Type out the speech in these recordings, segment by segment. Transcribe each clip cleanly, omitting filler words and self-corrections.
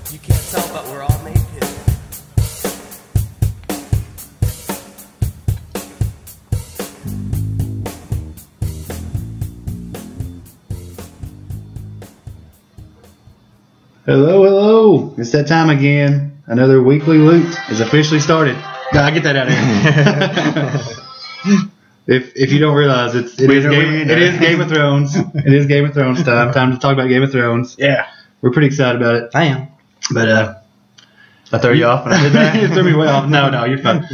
You can't tell, but we're all naked. Hello, hello. It's that time again. Another weekly loot is officially started. Gotta get that out of here. If you don't realize, it is Game of Thrones. It is Game of Thrones time. Time to talk about Game of Thrones. Yeah. We're pretty excited about it. I am. But I threw you off when I did that? You threw me way off. No, you're fine.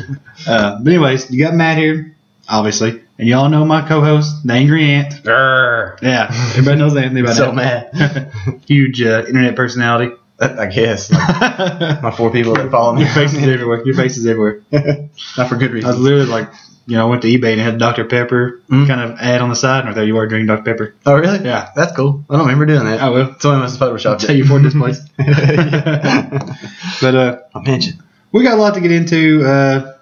But anyways, you got Matt here, obviously. And y'all know my co-host, the Angry Ant. Grr. Yeah, everybody knows Anthony by now. So mad. Huge internet personality. I guess. My 4 people that follow me. Your face is everywhere. Your face is everywhere. Not for good I was reasons. literally like, I went to eBay and had Dr. Pepper kind of ad on the side, and I thought you were drinking Dr. Pepper. Oh, really? Yeah. That's cool. I don't remember doing that. I will. Someone must have photoshopped I'll tell you for this place. But I'll mention. we got a lot to get into.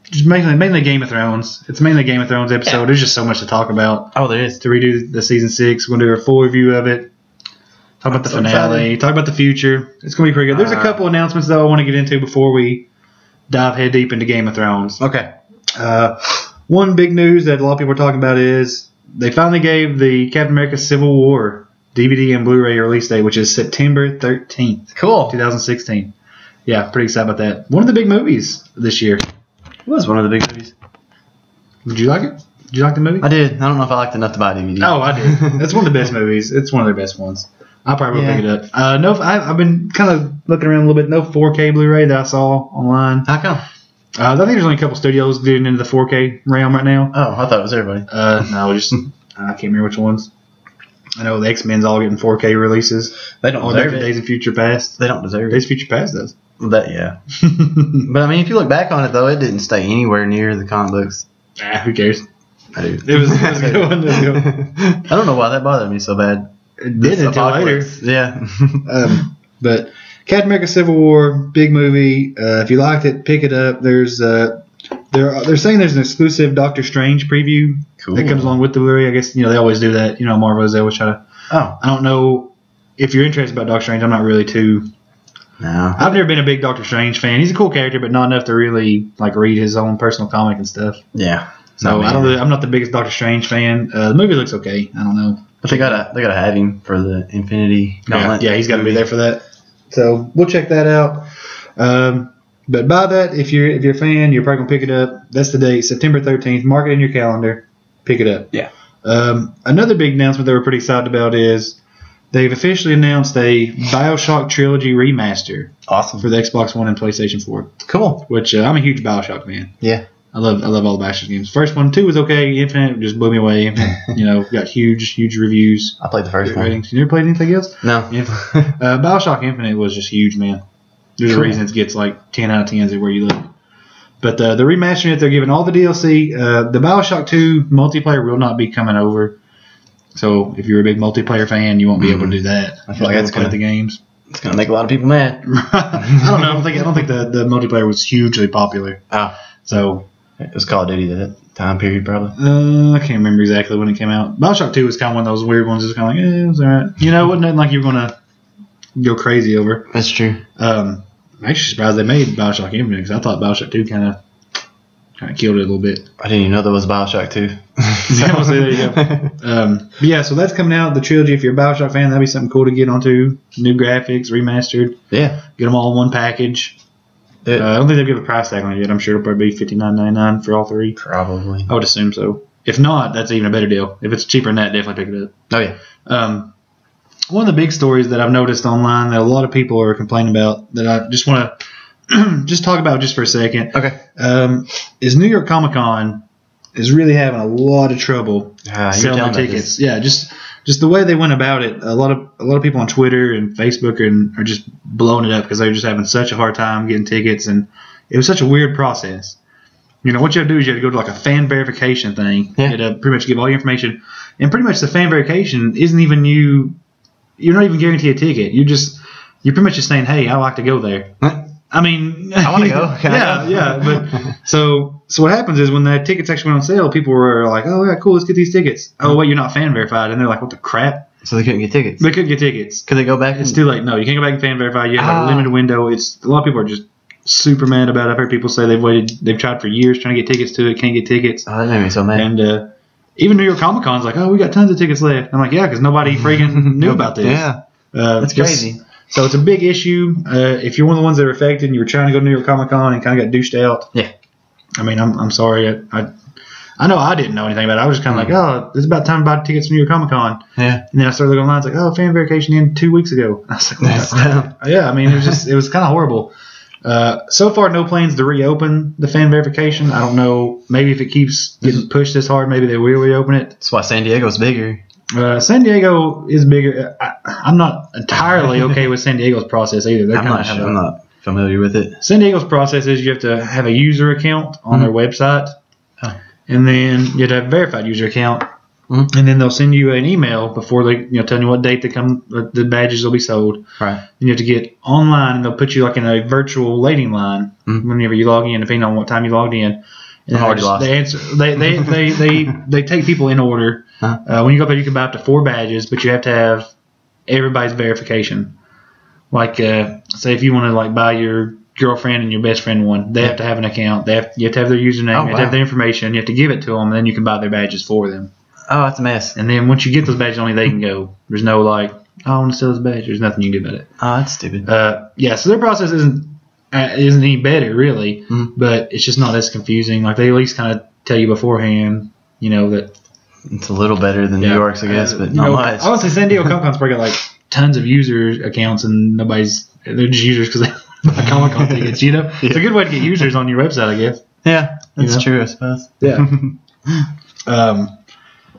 Just mainly Game of Thrones. It's mainly a Game of Thrones episode. Yeah. There's just so much to talk about. Oh, there is. To redo the season 6, we're gonna do a full review of it. Talk about the so finale. excited. Talk about the future. It's gonna be pretty good. There's a couple announcements though I want to get into before we dive head deep into Game of Thrones. Okay. One big news that a lot of people are talking about is they finally gave the Captain America Civil War DVD and Blu-ray release date, which is September 13th, Cool. 2016. Yeah, pretty excited about that. One of the big movies this year. It was one of the big movies. Did you like it? Did you like the movie? I did. I don't know if I liked enough to buy a DVD. Oh, I did. That's one of the best movies. It's one of their best ones. I'll probably Yeah. pick it up. No, I've been kind of looking around a little bit. No 4K Blu-ray that I saw online. How come? I think there's only a couple studios getting into the 4K realm right now. Oh, I thought it was everybody. No, just I can't remember which ones. I know the X-Men's all getting 4K releases. They don't All deserve different it. Days of Future Past. They don't deserve Days it. of Future Past does. That, yeah. But, I mean, if you look back on it, though, it didn't stay anywhere near the comic books. Who cares? I do. It was a good one. It was a good one. I don't know why that bothered me so bad. It did until later. Yeah. But Captain America: Civil War, big movie. If you liked it, pick it up. They're saying there's an exclusive Doctor Strange preview that comes along with the Blu-ray. I guess they always do that. Marvel they always try to. Oh. I don't know if you're interested about Doctor Strange. I'm not really too. No. I've never been a big Doctor Strange fan. He's a cool character, but not enough to really read his own personal comic and stuff. Yeah. So I'm not the biggest Doctor Strange fan. The movie looks okay. I don't know. But they gotta have him for the Infinity Gauntlet. Yeah, he's got to be there for that. So we'll check that out. But buy that if you're a fan. You're probably gonna pick it up. That's the date, September 13th. Mark it in your calendar. Pick it up. Yeah. Another big announcement that we're pretty excited about is they've officially announced a BioShock Trilogy remaster Awesome. for the Xbox One and PlayStation 4. Cool. Which I'm a huge BioShock fan. Yeah. I love all the BioShock games. First one, 2 was okay. Infinite just blew me away. Infinite, got huge reviews. I played the first one. Ratings. You never played anything else? No. Yeah. BioShock Infinite was just huge, man. There's a Cool. reason it gets 10 out of 10s everywhere you look. But they're remastering it. They're giving all the DLC. The BioShock 2 multiplayer will not be coming over. So if you're a big multiplayer fan, you won't be able to do that. I feel like that's play the games. It's gonna make a lot of people mad. I don't know. I don't think the multiplayer was hugely popular. Oh. So It was Call of Duty that time period, probably. I can't remember exactly when it came out. BioShock 2 was kind of one of those weird ones. It's kind of it was alright. It wasn't nothing like you were gonna go crazy over. That's true. I'm actually surprised they made BioShock Infinite because I thought BioShock 2 kind of killed it a little bit. I didn't even know there was BioShock 2. Yeah, well, see, there you go. But yeah, so that's coming out, the trilogy. If you're a BioShock fan, that'd be something cool to get onto. New graphics, remastered. Yeah. Get them all in one package. I don't think they've given a price tag on it yet. I'm sure it'll probably be $59.99 for all 3. Probably. I would assume so. If not, that's even a better deal. If it's cheaper than that, definitely pick it up. Oh, yeah. One of the big stories that I've noticed online that a lot of people are complaining about that I just want to just talk about just for a second. Okay. Is New York Comic Con is really having a lot of trouble selling their tickets. Yeah, just the way they went about it. A lot of people on Twitter and Facebook are just blowing it up because they're just having such a hard time getting tickets, and it was such a weird process. What you have to do is you have to go to a fan verification thing. Yeah. You have to pretty much give all your information, and pretty much the fan verification isn't even you. You're not even guaranteed a ticket. You're pretty much just saying, "Hey, I like to go there." I mean, I want to go. Can I go? yeah. But so what happens is when the tickets actually went on sale, people were like, "Oh yeah, cool, let's get these tickets." Oh wait, you're not fan verified, and they're like, "What the crap?" So they couldn't get tickets. They couldn't get tickets. Could they go back? It's too late. No, you can't go back and fan verify. You have a limited window. It's a lot of people are just super mad about it. I've heard people say they've tried for years trying to get tickets to it, can't get tickets. Oh, that made me so mad. And even New York Comic Con's like, oh, we got tons of tickets left. I'm like, yeah, because nobody freaking knew about this. Yeah, that's crazy. So it's a big issue. If you're one of the ones that are affected and you were trying to go to New York Comic Con and kind of got douched out. Yeah. I mean, I'm sorry. I know I didn't know anything about it. I was just kind of like, oh, it's about time to buy tickets to New York Comic Con. Yeah. And then I started looking online. It's like, oh, fan verification ended 2 weeks ago. I was like, yeah. I mean, it was kind of horrible. So far, no plans to reopen the fan verification. I don't know. Maybe if it keeps getting pushed this hard, maybe they will reopen it. That's why San Diego's bigger. San Diego is bigger. I'm not entirely okay with San Diego's process either. I'm not familiar with it. San Diego's process is you have to have a user account on their website. And then you have to have a verified user account, and then they'll send you an email before they, tell you what date the badges will be sold. Right. And you have to get online, and they'll put you like in a virtual waiting line whenever you log in, depending on what time you logged in. And they take people in order. When you go up there, you can buy up to 4 badges, but you have to have everybody's verification. Like, say if you want to like buy your girlfriend and your best friend one, they have to have an account. You have to have their username. You have to have their information. You have to give it to them, and then you can buy their badges for them. Oh, that's a mess. And then once you get those badges, only they can go. There's no like, oh, I want to sell this badge. There's nothing you can do about it. Oh, that's stupid. So their process isn't any better really, but it's just not as confusing. Like they at least kind of tell you beforehand, that it's a little better than New York's, I guess, but not much. I would say San Diego Comic Con's probably got like tons of user accounts, and they're just users because they buy Comic Con tickets. It's a good way to get users on your website, I guess. Yeah, that's true, I suppose. Yeah.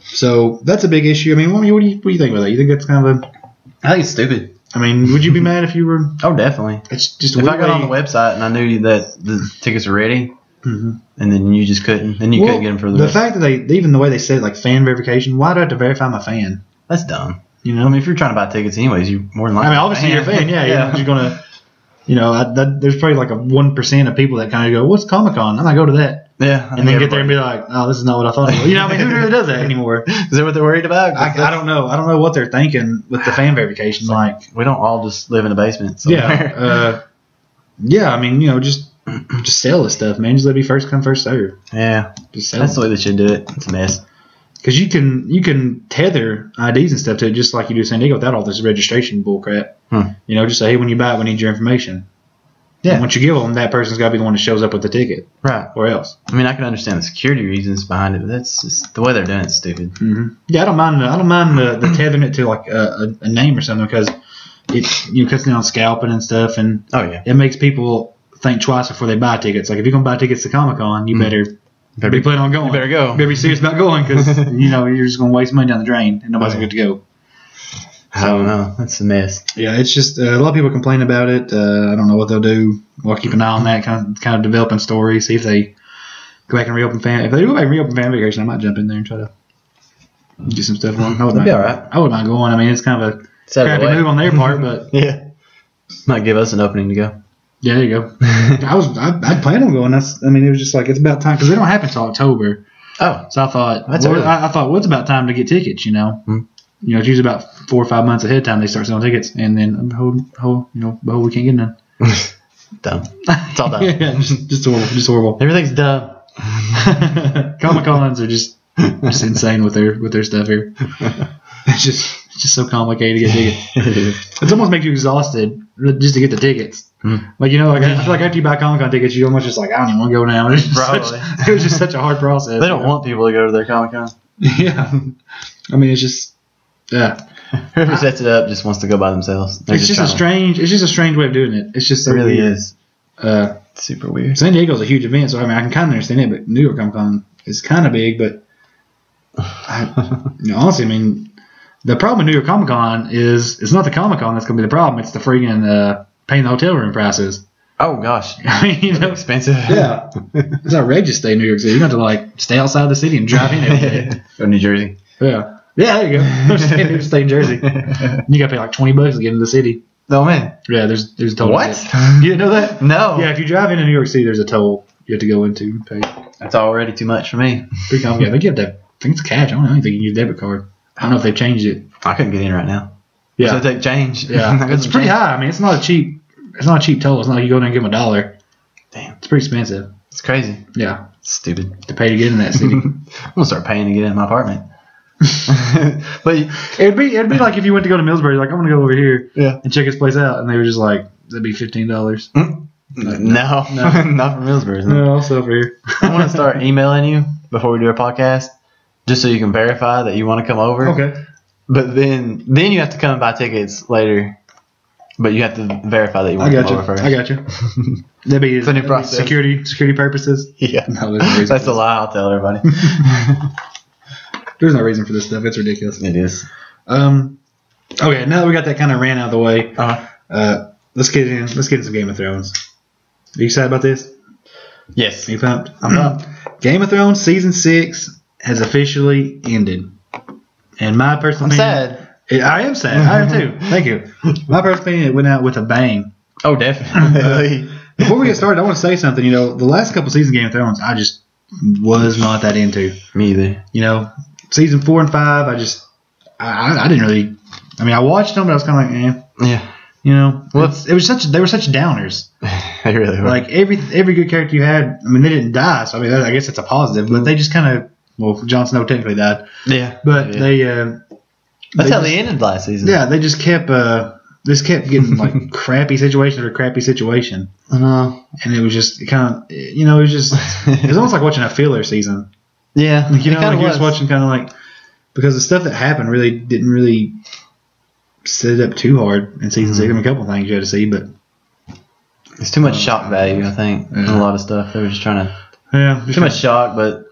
So that's a big issue. I mean, what do you think about that? You think that's kind of I think it's stupid. I mean, would you be mad if you were? Oh, definitely. It's just if I got on the website and I knew that the tickets were ready, and then you just couldn't, couldn't get them for the fact that even the way they said like fan verification, why do I have to verify my fan? That's dumb. I mean, if you're trying to buy tickets anyways, you more than likely. I mean, obviously you're a fan, yeah. You're gonna, there's probably like a 1% of people that kind of go, "What's Comic Con?" I'm gonna go to that. Yeah, and then get there and be like, "Oh, this is not what I thought." Who really does that anymore? Is that what they're worried about? I don't know. I don't know what they're thinking with the fan verification. Like, we don't all just live in a basement. Somewhere. Yeah. I mean, just sell this stuff, man. Just let it be first come, first serve. Yeah, just sell. That's the way they should do it. It's a mess. Because you can tether IDs and stuff to it just like you do San Diego without all this registration bullcrap. Just say, hey, when you buy it, we need your information. Yeah. And once you give them, that person's got to be the one that shows up with the ticket. Right. Or else. I mean, I can understand the security reasons behind it, but that's just the way they're doing it. It's stupid. Yeah, I don't mind the tethering it to like a name or something because it cuts down on scalping and stuff, and it makes people think twice before they buy tickets. Like if you're gonna buy tickets to Comic Con, you better be planning on going. You better go. You better be serious about going because you're just gonna waste money down the drain and nobody's gonna get to go. I don't know. That's a mess. Yeah, it's just a lot of people complain about it. I don't know what they'll do. We'll keep an eye on that, kind of developing stories. See if they go back and reopen fan. If they go back and reopen fan vacation, I might jump in there and try to get some stuff going. That'd be all right. I wouldn't mind going. I mean, it's kind of a crappy move on their part, but yeah, might give us an opening to go. Yeah, there you go. I'd plan on going. It was just like it's about time because they don't happen until October. Oh, so I thought it's about time to get tickets. It's usually about 4 or 5 months ahead of time they start selling tickets, and then we can't get none. Dumb. It's all dumb. Yeah, just horrible. Just horrible. Everything's dumb. Comic Cons are just insane with their stuff here. It's just so complicated to get tickets. It almost makes you exhausted just to get the tickets. Like I feel like after you buy Comic Con tickets, you almost just like I don't even want to go now. It was just such a hard process. They don't want people to go to their Comic Con. Yeah, I mean it's just. Yeah, whoever sets it up just wants to go by themselves. It's just a strange way of doing it. It's just so it really weird. Is. Super weird. San Diego's a huge event, so I can kind of understand it. But New York Comic Con is kind of big. But honestly, the problem with New York Comic Con is it's not the Comic Con that's going to be the problem. It's the freaking paying the hotel room prices. Oh gosh, expensive. Yeah, it's outrageous. Stay in New York City. You have to stay outside the city and drive in every day. Go to New Jersey. Yeah. Yeah, there you go. Stay in Jersey. You got to pay like $20 to get into the city. Oh man. Yeah, there's a toll. What? You didn't know that? No. Yeah, if you drive into New York City, there's a toll you have to go into and pay. That's already too much for me. Pretty complicated. I think you have to. I think it's cash. I don't know. I think you can use debit card. I don't know if they've changed it. I couldn't get in right now. Yeah. So take change. Yeah. It's pretty high. I mean, it's not a cheap toll. It's not like you go there and give them $1. Damn. It's pretty expensive. It's crazy. Yeah. It's stupid. To pay to get in that city. I'm gonna start paying to get in my apartment. But it'd be like if you went to go to Millsbury, like I'm gonna go over here and check this place out, and they were just like, that'd be $15. No, not from Millsbury. No, also over here. I want to start emailing you before we do our podcast, just so you can verify that you want to come over. Okay. But then you have to come and buy tickets later. But you have to verify that you want to come over first. I got you. That'd be It's a new process. Security purposes. Yeah. No, there's no reason That's a lie. I'll tell everybody. There's no reason for this stuff. It's ridiculous. It is. Okay, now that we got that kind of ran out of the way, let's get in some Game of Thrones. Are you excited about this? Yes. Are you pumped? I'm pumped. Game of Thrones season 6 has officially ended. And my personal opinion, sad. I am sad. I am too. Thank you. My personal opinion, it went out with a bang. Oh, definitely. Before we get started, I want to say something. You know, the last couple seasons of Game of Thrones, I just was not that into. Me either. You know, season 4 and 5, I didn't really. I mean, I watched them, but I was kind of like, eh. Yeah. You know, well, they were such downers. They really were. Like every good character you had, I mean, they didn't die, so I mean, I guess it's a positive. But they just kind of, well, Jon Snow technically died. Yeah. But they. That's how they ended last season. Yeah, they just kept getting like crappy situation after crappy situation. And it was just kind of, you know, it was almost like watching a filler season. Yeah. Like, you know, like you're just watching kind of like, because the stuff that happened didn't really set it up too hard in season 6. I mean, a couple things you had to see, but it's too much shock value, I think, in a lot of stuff. They were just trying to too much shock, but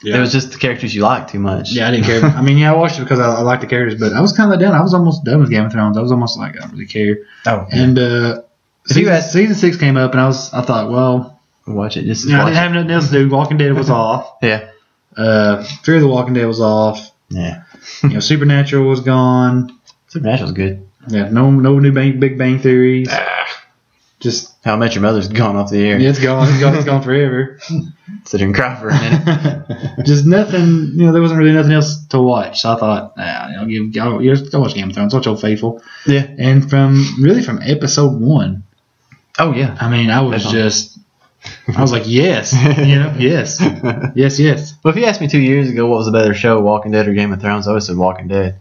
it was just the characters you liked too much. Yeah, I didn't care. I mean, I watched it because I liked the characters, but I was kind of let down. I was almost done with Game of Thrones. I was almost like, I don't really care. Oh, and season 6 came up, and I thought, well, watch it. Just I didn't have nothing else to do. Walking Dead was off. Yeah. Fear of the Walking Dead was off. Yeah. You know, Supernatural was gone. Supernatural's good. Yeah, no new Big Bang Theories. Just How I Met Your Mother's gone off the air. Yeah, it's gone. It's gone forever. Sit here and cry for a minute. Just nothing. You know, there wasn't really nothing else to watch. So I thought, I'll watch Game of Thrones. Watch Old Faithful. Yeah. And from episode 1. Oh yeah. I mean, I was like, yes, you know, yes. Well, if you asked me 2 years ago what was a better show, Walking Dead or Game of Thrones, I would have said Walking Dead.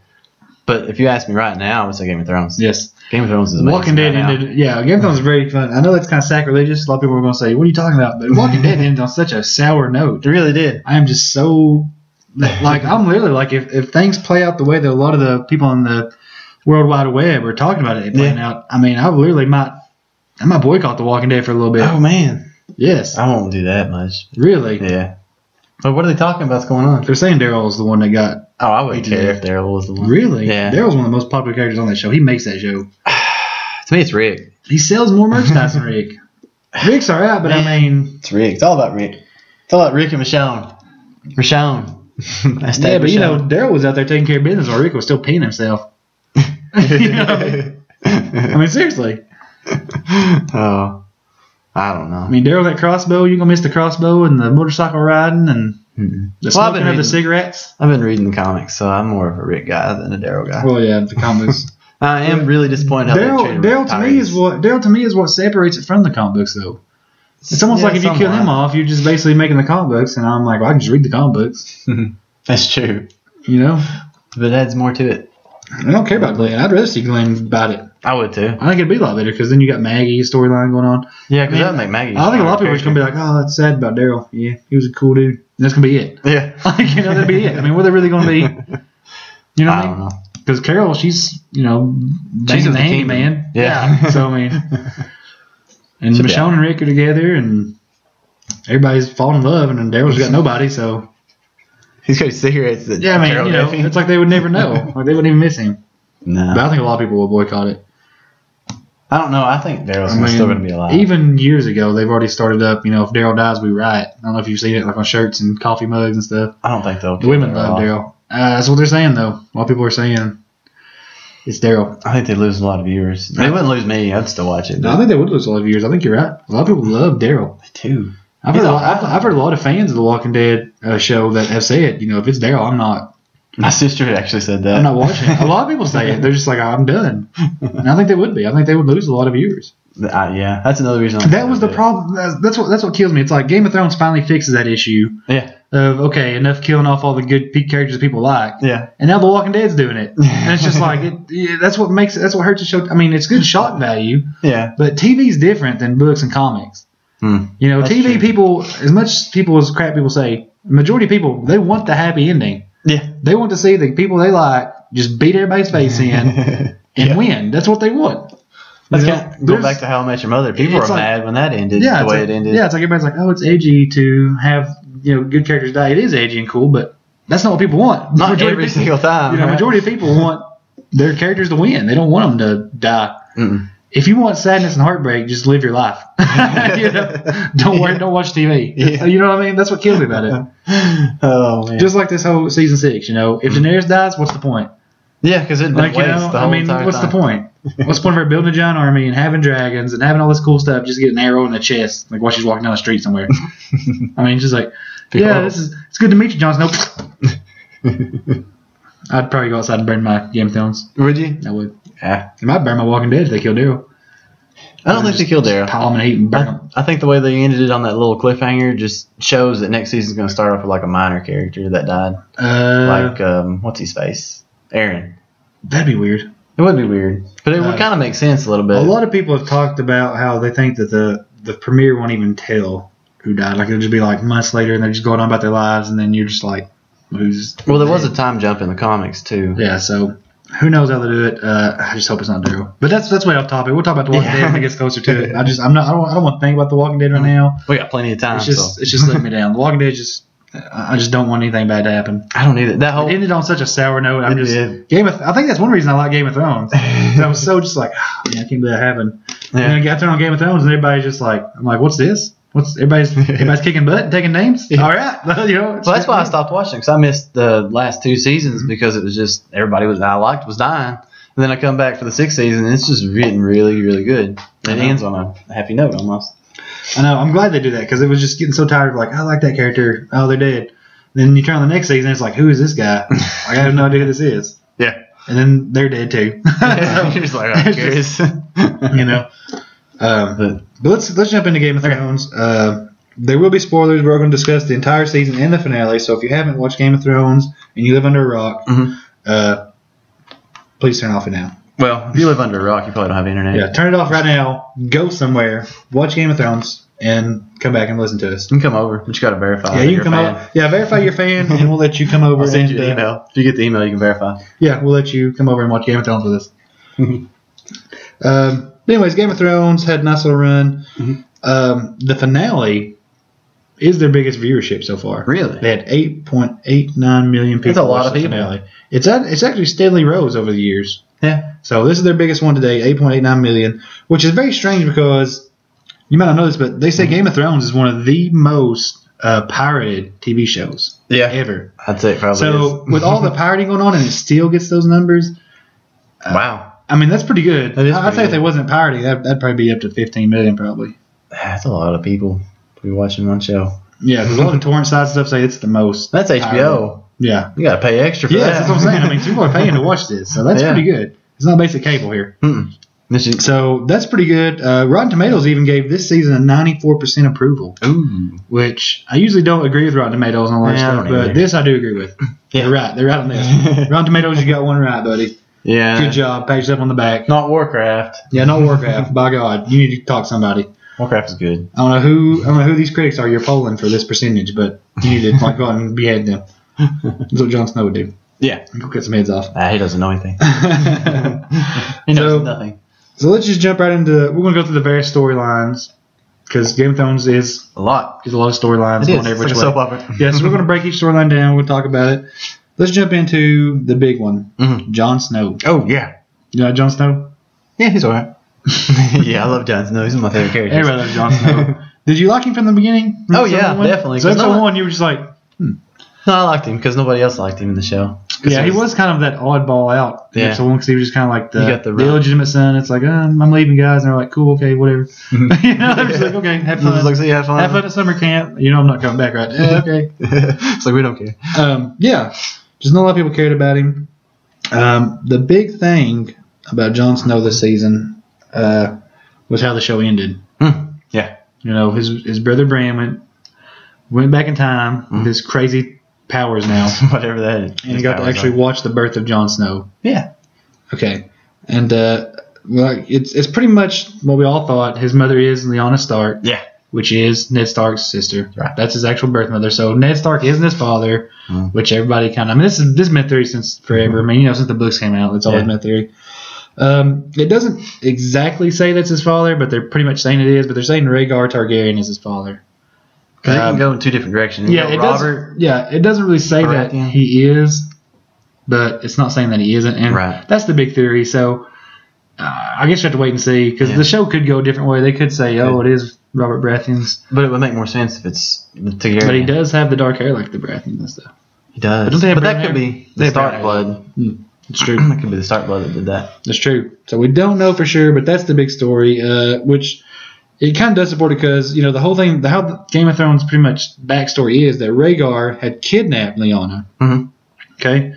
But if you ask me right now, I would say Game of Thrones. Yes. Game of Thrones is amazing. Walking Dead ended. Yeah, Game of Thrones is very fun. I know that's kind of sacrilegious. A lot of people are going to say, "What are you talking about?" But Walking Dead ended on such a sour note. It really did. I am just so like I'm literally like if things play out the way that a lot of the people on the World Wide Web are talking about it playing out. I mean, I might boycott The Walking Dead for a little bit. Oh man. Yes. I won't do that much. Really? Yeah. But what are they talking about? What's going on? They're saying Daryl is the one that got. Oh, I wouldn't care if Daryl was the one. Really? Yeah. Daryl's one of the most popular characters on that show. He makes that show. To me, it's Rick. He sells more merchandise than Rick. Rick's alright, but I mean, it's Rick. It's all about Rick. It's all about Rick and Michonne. Yeah, but you know, Daryl was out there taking care of business, while Rick was still peeing himself. You know what I mean? I mean, seriously. Oh, I don't know. I mean, Daryl, that crossbow, you gonna miss the crossbow and the motorcycle riding and the smoking of the cigarettes? I've been reading the comics, so I'm more of a Rick guy than a Daryl guy. Well, yeah, the comics. I am really disappointed how Daryl to me is what separates it from the comic books, though. It's almost like if you kill him off, you're just basically making the comic books, and I'm like, well, I can just read the comic books. That's true. You know? But it adds more to it. I don't care about Glenn. I'd rather see Glenn about it. I would too. I think it'd be a lot better because then you got Maggie's storyline going on. Yeah, because that would make Maggie. I think a lot of people are just going to be like, oh, that's sad about Daryl. Yeah, he was a cool dude. And that's going to be it. Yeah. You know, that'd be it. I mean, what are they really going to be? You know what I don't know. Because Carol, she's, you know, she's the handyman. Yeah. So, I mean, and Michonne and Rick are together, and everybody's falling in love, and then Daryl's got nobody, so. He's got cigarettes. Yeah, I mean, you know, it's like they would never know. Like, they wouldn't even miss him. No. But I think a lot of people will boycott it. I don't know. I think Daryl's still going to be alive. Even years ago, they've already started up, you know, if Daryl dies, we riot. I don't know if you've seen it, like on shirts and coffee mugs and stuff. I don't think they'll. The women love Daryl. That's what they're saying, though. A lot of people are saying it's Daryl. I think they lose a lot of viewers. They wouldn't lose me. I'd still watch it. No, I think they would lose a lot of viewers. I think you're right. A lot of people love Daryl. They do. I've heard a lot of fans of The Walking Dead show that have said, you know, if it's Daryl, I'm not My sister actually said that. I'm not watching it. A lot of people say it. They're just like, oh, I'm done. And I think they would be. I think they would lose a lot of viewers. Yeah, that's another reason. That was the problem. That's what kills me. It's like Game of Thrones finally fixes that issue. Yeah. Of, okay, enough killing off all the good characters people like. Yeah. And now The Walking Dead's doing it. And it's just like, that's what hurts the show. I mean, it's good shock value. Yeah. But TV's different than books and comics. You know, TV people, as much people as crap people say, majority of people, they want the happy ending. Yeah. They want to see the people they like just beat everybody's face in and win. That's what they want. Let's go back to How I Met Your Mother. People are mad when that ended the way it ended. Yeah, it's like everybody's like, oh, it's edgy to have good characters die. It is edgy and cool, but that's not what people want. Not every single time. Majority of people want their characters to win. They don't want them to die. Mm-mm. If you want sadness and heartbreak, just live your life. Don't watch TV. Yeah. You know what I mean? That's what kills me about it. Oh man! Just like this whole season 6. If Daenerys dies, what's the point? Yeah, because it what's the point? What's the point of her building a giant army and having dragons and having all this cool stuff? Just get an arrow in the chest, like while she's walking down the street somewhere. I mean, just like, it's good to meet you, Jon Snow. I'd probably go outside and burn my Game of Thrones. Would you? I would. Yeah. I might burn my Walking Dead if they kill Daryl. I don't think they killed Daryl. Pile them in heat and burn them. I think the way they ended it on that little cliffhanger just shows that next season's going to start off with like a minor character that died. What's his face? Aaron. That'd be weird. It would be weird, but it would kind of make sense a little bit. A lot of people have talked about how they think that the premiere won't even tell who died. Like it'll just be like months later, and they're just going on about their lives, and then you're just like, who's? Well, there was a time jump in the comics too. Yeah, so who knows how they do it? I just hope it's not Daryl. But that's way off topic. We'll talk about The Walking Dead when it gets closer to it. I don't want to think about The Walking Dead right now. We got plenty of time. It's just letting me down. The Walking Dead I just don't want anything bad to happen. I don't need it. That whole it ended on such a sour note. I think that's one reason I like Game of Thrones. I was so just like, I can't believe that happened. Yeah. And I turned on Game of Thrones, and everybody's just like, I'm like, what's this? Everybody's kicking butt and taking names? Yeah. All right. Well, that's why I stopped watching, because I missed the last 2 seasons because it was just everybody I liked was dying. And then I come back for the 6th season, and it's just getting really, really good. It ends on a happy note almost. I know. I'm glad they do that, because it was just getting so tired of like, I like that character. Oh, they're dead. Then you turn on the next season, it's like, who is this guy? I have no idea who this is. Yeah. And then they're dead too. You're just like, I'm curious. But let's jump into Game of Thrones. There will be spoilers. We're going to discuss the entire season and the finale. So if you haven't watched Game of Thrones and you live under a rock, please turn off it now. Well, if you live under a rock, you probably don't have internet. Yeah, turn it off right now. Go somewhere, watch Game of Thrones, and come back and listen to us. You can come over, but you got to verify. Yeah, you can come over. Yeah, verify you're a fan, and we'll let you come over. I'll send you an email. If you get the email, you can verify. Yeah, we'll let you come over and watch Game of Thrones with us. Anyways, Game of Thrones had a nice little run. The finale is their biggest viewership so far. Really? They had 8.89 million people. That's a lot of people. Finale. It's actually steadily rose over the years. Yeah. So this is their biggest one today, 8.89 million, which is very strange because you might not know this, but they say Game of Thrones is one of the most pirated TV shows ever. I'd say it probably is. With all the pirating going on and it still gets those numbers. Wow. I mean, that's pretty good. I'd say if they wasn't pirating, that'd probably be up to 15 million probably. That's a lot of people to be watching one show. Yeah, because a lot of torrent side stuff say it's the most. That's HBO. Pirated. Yeah. You got to pay extra for that. Yeah, that's what I'm saying. I mean, people are paying to watch this, so that's pretty good. It's not basic cable here. So that's pretty good. Rotten Tomatoes even gave this season a 94% approval. Ooh. Which I usually don't agree with Rotten Tomatoes on a lot of stuff, but this I do agree with. Yeah. They're right on this. Rotten Tomatoes, you got one right, buddy. Yeah. Good job. Pat yourself on the back. Not Warcraft. Yeah, not Warcraft. By God, you need to talk to somebody. Warcraft is good. I don't know who these critics are you're polling for this percentage, but you need to go out and behead them. That's what Jon Snow would do. Yeah. Go cut some heads off. He doesn't know anything. He knows nothing. So let's just jump right into. We're going to go through the various storylines because Game of Thrones is a lot. There's a lot of storylines going every which way. Soap opera. Yeah, so we're going to break each storyline down. We'll talk about it. Let's jump into the big one. Jon Snow. Oh yeah. You know Jon Snow? Yeah, he's alright. Yeah, I love Jon Snow. He's one of my favorite characters. Everybody loves Jon Snow. Did you like him from the beginning? Oh yeah, definitely. So episode 1, you were just like, No, I liked him because nobody else liked him in the show. Yeah, he was kind of that oddball out. Yeah. So because he was just kind of like the illegitimate son. It's like, I'm leaving, guys. And they're like, cool, okay, whatever. They're just like, okay, have fun. Like, have fun at summer camp. I'm not coming back, right? Yeah, okay. It's like, we don't care. Yeah. just not a lot of people cared about him. The big thing about Jon Snow this season was how the show ended. Yeah. You know, his brother Bran went back in time with his crazy powers now. Whatever that is. And he got to actually watch the birth of Jon Snow. Yeah. Okay. And it's pretty much what we all thought. His mother is Lyanna Stark. Yeah. Which is Ned Stark's sister. Right. That's his actual birth mother. So Ned Stark isn't his father, which everybody kind of. I mean, this has been a theory since forever. I mean, since the books came out, it's always been a theory. It doesn't exactly say that's his father, but they're pretty much saying it is. But they're saying Rhaegar Targaryen is his father. Because they can go in two different directions. Yeah, it doesn't really say that he is, but it's not saying that he isn't, and that's the big theory. So I guess you have to wait and see because the show could go a different way. They could say, it is Robert Baratheon's, but it would make more sense if it's the Targaryen. But he does have the dark hair like the Baratheons and stuff. He does, but that could be the Stark blood. It's true. That could be the Stark blood that did that. That's true. So we don't know for sure, but that's the big story, which. It kind of does support it because, the whole thing, how the Game of Thrones pretty much backstory is that Rhaegar had kidnapped Lyanna. Mm-hmm. Okay?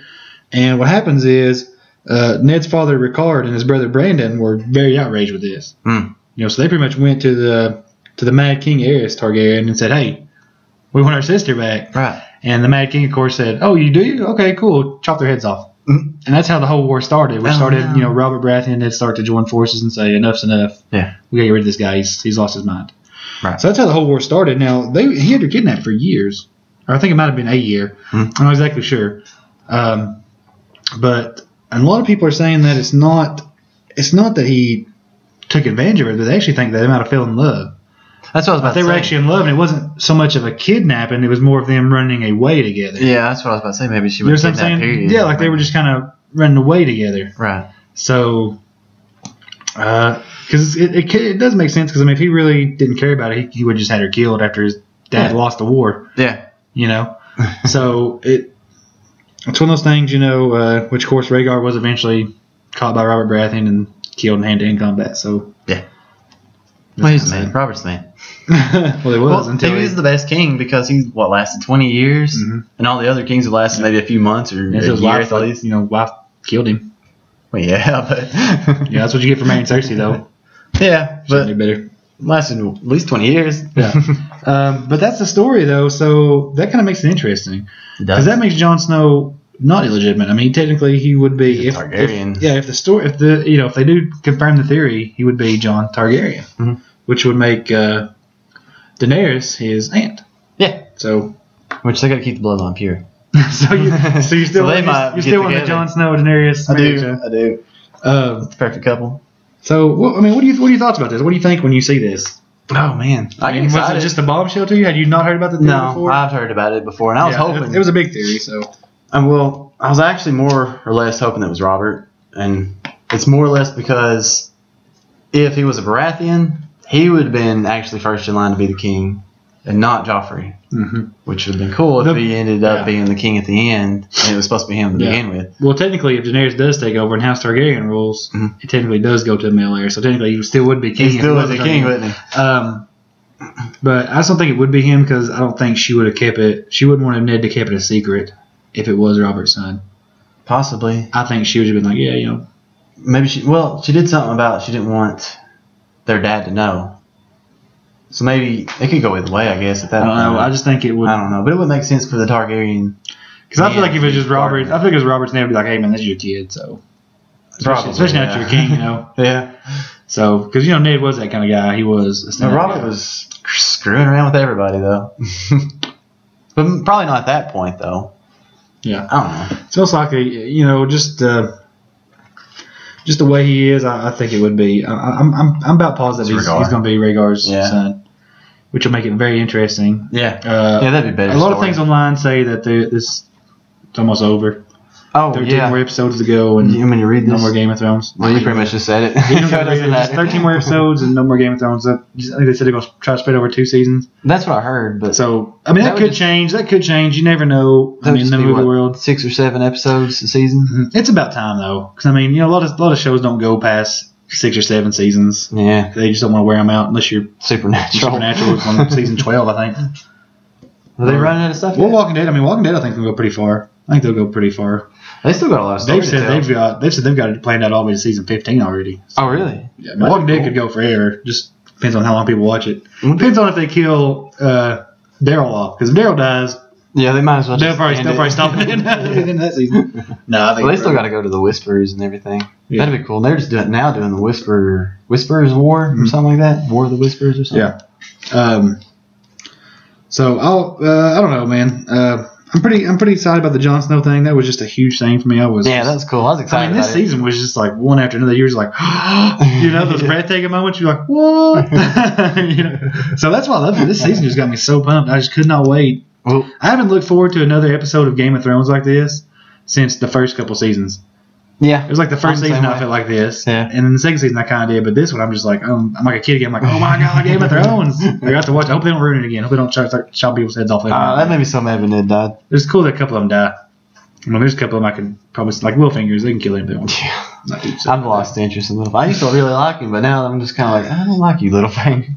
And what happens is Ned's father, Rickard, and his brother, Brandon, were very outraged with this. Mm. So they pretty much went to the Mad King, Aerys Targaryen, and said, hey, we want our sister back. Right. And the Mad King, of course, said, oh, you do? Okay, cool. Chop their heads off. Mm-hmm. And that's how the whole war started. Which started, Robert Baratheon and Ned Stark to join forces and say, enough's enough. Yeah. We got to get rid of this guy. He's lost his mind. Right. So that's how the whole war started. Now, he had her kidnapped for years. Or I think it might have been a year. I'm not exactly sure. But a lot of people are saying that it's not that he took advantage of her, but they actually think that they might have fell in love. That's what I was about to say. They were actually in love, and it wasn't so much of a kidnapping. It was more of them running away together. Yeah, that's what I was about to say. Maybe she was in that period. Yeah, like they were just kind of running away together. Right. So, because it does make sense, because, I mean, if he really didn't care about it, he would have just had her killed after his dad lost the war. Yeah. So, it's one of those things, which, of course, Rhaegar was eventually caught by Robert Baratheon and killed in hand-to-hand combat. So, yeah. Well, he's the man. Robert's the man. Well, he was until he was the best king because he lasted 20 years, and all the other kings have lasted maybe a few months or a year wife, at least. Wife killed him. Well, yeah, but yeah, that's what you get for marrying Cersei, though. Yeah, but better. Lasted at least 20 years. Yeah. But that's the story, though, so that kind of makes it interesting because that makes Jon Snow not illegitimate. I mean, technically, he would be Targaryen. If they do confirm the theory, he would be Jon Targaryen, which would make Daenerys his aunt. Yeah. So, which they got to keep the bloodline pure. so you're still you're still on the Jon Snow Daenerys marriage. I do. It's the perfect couple. So, what are your thoughts about this? What do you think when you see this? Oh man, was it just a bombshell to you? Had you not heard about the theory before? No, I've heard about it before, and I was hoping it was a big theory. So, I was actually more or less hoping it was Robert, and it's more or less because if he was a Baratheon, he would have been actually first in line to be the king, and not Joffrey, which would have been cool if he ended up being the king at the end, and it was supposed to be him to begin with. Well, technically, if Daenerys does take over and House Targaryen rules, it technically does go to a male heir, so technically he still would be king. He still would be king, wouldn't he? But I just don't think it would be him because I don't think she would have kept it. She wouldn't want Ned to keep it a secret if it was Robert's son. Possibly. I think she would have been like, Maybe she did something about she didn't want their dad to know. So maybe it could go either way, I guess. At that point. I just think it would. I don't know, but it would make sense for the Targaryen. Because I feel like if it was just Robert, I feel like it was Robert's name, would be like, "Hey man, this is your kid." So, especially now that you're a king, Yeah. So, because Ned was that kind of guy. He was. Robert was screwing around with everybody though, but probably not at that point though. Yeah. I don't know. It's almost like just the way he is. I think it would be. I'm about positive he's going to be Rhaegar's son. Which will make it very interesting. Yeah. That'd be better. A lot of things online say that it's almost over. 13 more episodes to go, and when you read this, no more Game of Thrones. Well, you pretty much just said it. 13 more episodes and no more Game of Thrones. I think they said they're going to try to spread over 2 seasons. That's what I heard. But so I mean that could change. That could change. You never know. I mean, in the movie world, 6 or 7 episodes a season. It's about time though, because I mean, a lot of shows don't go past 6 or 7 seasons. Yeah, they just don't want to wear them out unless you're Supernatural. Supernatural is on season 12, I think. Are they running out of stuff? Well, Walking Dead. I think can go pretty far. I think they'll go pretty far. They still got a lot of stories. They've said they've got it planned out all the way to season 15 already. So, oh, really? Yeah, Walking Dead could go forever. Just depends on how long people watch it. Depends on if they kill Daryl off. Because if Daryl dies, yeah, they might as well. They'll probably stop it in that season. No, I think they still got to go to the Whisperers and everything. Yeah. That'd be cool. They're just doing the Whisperers War or something like that. War of the Whisperers or something. Yeah. So I don't know, man. I'm pretty excited about the Jon Snow thing. That was just a huge thing for me. That's cool. I was excited. I mean, this season was just like one after another. You're just like, those breathtaking moments. You're like, what? So that's why I love it. This season just got me so pumped. I just could not wait. Well, I haven't looked forward to another episode of Game of Thrones like this since the first couple seasons. Yeah. It was like the first season I felt like this. Yeah. And then the second season I kind of did. But this one I'm just like, I'm like a kid again. I'm like, oh my God, Game of Thrones. I got to watch it. I hope they don't ruin it again. I hope they don't chop people's heads off. That made me so mad when Ned died. It's cool that a couple of them die. There's a couple of them I can probably, like Littlefinger, they can kill him if they want. Yeah. I've lost interest in Littlefinger. I used to really like him, but now I'm just kind of like, I don't like you, Littlefinger.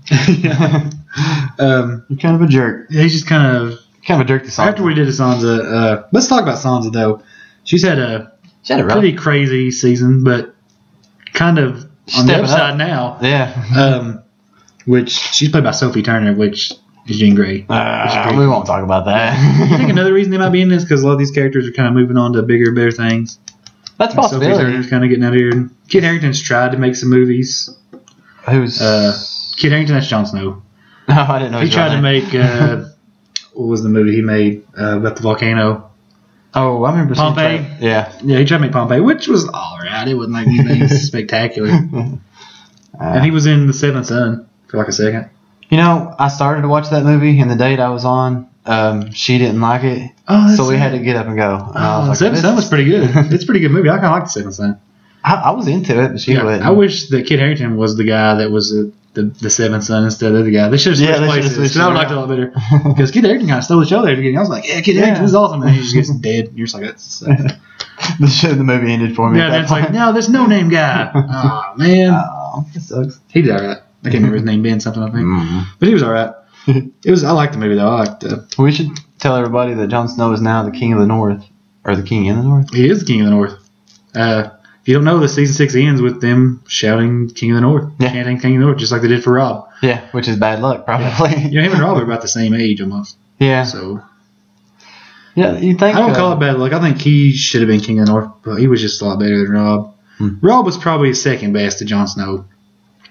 You're kind of a jerk. Yeah, he's just kind of a jerk to Sansa. After we did a Sansa, let's talk about Sansa though. She's had a pretty crazy season, but kind of on the upside now. Yeah. Which she's played by Sophie Turner, which is Jean Grey. We won't talk about that. I think another reason they might be in this because a lot of these characters are kind of moving on to bigger, better things. That's a possibility. Sophie Turner's kind of getting out of here. And Kit Harington's tried to make some movies. Who's Kit Harington? That's Jon Snow. No, I didn't know. He tried to make what was the movie he made about the volcano? Oh, I remember Pompeii. Yeah, he tried to make Pompeii, which was all right. It wasn't like anything spectacular. And he was in The Seventh Son for like a second. I started to watch that movie, and the date I was on, she didn't like it, so we had to get up and go. The Seventh Son was pretty good. It's a pretty good movie. I kind of like The Seventh Son. I was into it, but she wouldn't. I wish that Kit Harington was the guy that was the Seventh Son instead of the guy. They should have switched places. I would like it a lot better. Because Kit Harington kind of stole the show there at the beginning. I was like, Kit Harington is awesome. And then he just gets dead. You're just like, that's the movie ended for me. Yeah, then it's like, no, this no-name guy. Oh, man. Oh, that sucks. He did all right. I can't remember his name, Ben something, I think. Mm-hmm. But he was all right. I liked the movie, though. I liked it. We should tell everybody that Jon Snow is now the King of the North. Or the King in the North. He is the King of the North. If you don't know, the season 6 ends with them shouting King of the North. Yeah. Chanting King of the North, just like they did for Rob. Yeah, which is bad luck, probably. Yeah. Him and Rob are about the same age, almost. Yeah. So... Yeah, you think... I don't call it bad luck. I think he should have been King of the North, but he was just a lot better than Rob. Rob was probably second best to Jon Snow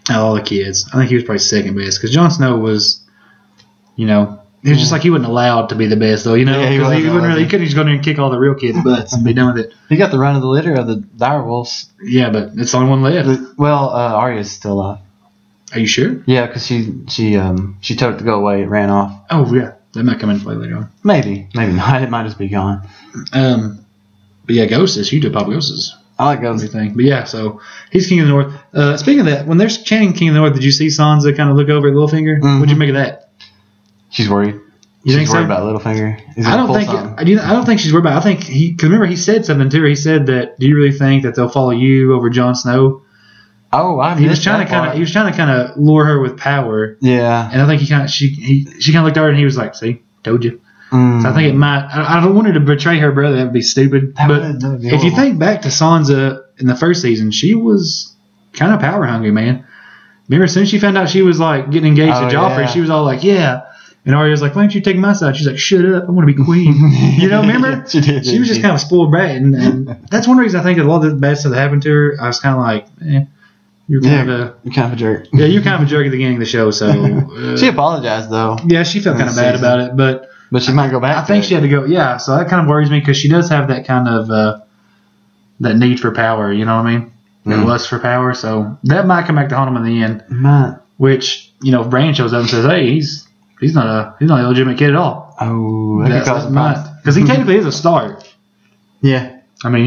out of all the kids. I think he was probably second best because Jon Snow was, it was just like he wasn't allowed to be the best, though, Yeah, he couldn't just go in there and kick all the real kids' butts and be done with it. He got the run of the litter of the direwolves. Yeah, but it's the only one left. Well, Arya's still alive. Are you sure? Yeah, because she took it to go away. It ran off. Oh, yeah. That might come into play later on. Maybe not. It might just be gone. But yeah, Ghost is huge at Papa Ghosts. I like Ghost. Everything. But yeah, so he's King of the North. Speaking of that, when they're chanting King of the North, did you see Sansa kind of look over at Littlefinger? Mm-hmm. What'd you make of that? She's worried. She's worried about Littlefinger. I don't think she's worried about it. I think because remember he said something to her. He said that, do you really think that they'll follow you over Jon Snow? Oh, he was trying to kind of lure her with power. Yeah. And I think she kind of looked at her and he was like, "See, told you." So I think it might. I don't want her to betray her brother. That would be stupid. But if you think back to Sansa in the first season, she was kind of power hungry, man. Remember, as soon as she found out she was like getting engaged to Joffrey, she was all like, "Yeah." And Arya's like, "Why don't you take my side?" She's like, "Shut up! I want to be queen." Remember? She did. She was just kind of a spoiled brat, and that's one reason I think a lot of the bad stuff that happened to her. I was kind of like, You're kind of a jerk. Yeah, you're kind of a jerk at the beginning of the show. So she apologized though. Yeah, she felt kind of bad about it, but she might go back. I think she had to go. Yeah, so that kind of worries me because she does have that kind of that need for power. You know what I mean? That lust for power. So that might come back to haunt him in the end. Might. Which if Bran shows up and says, "Hey, he's not a illegitimate kid at all." Oh, that might because he technically is a Stark. Yeah. I mean,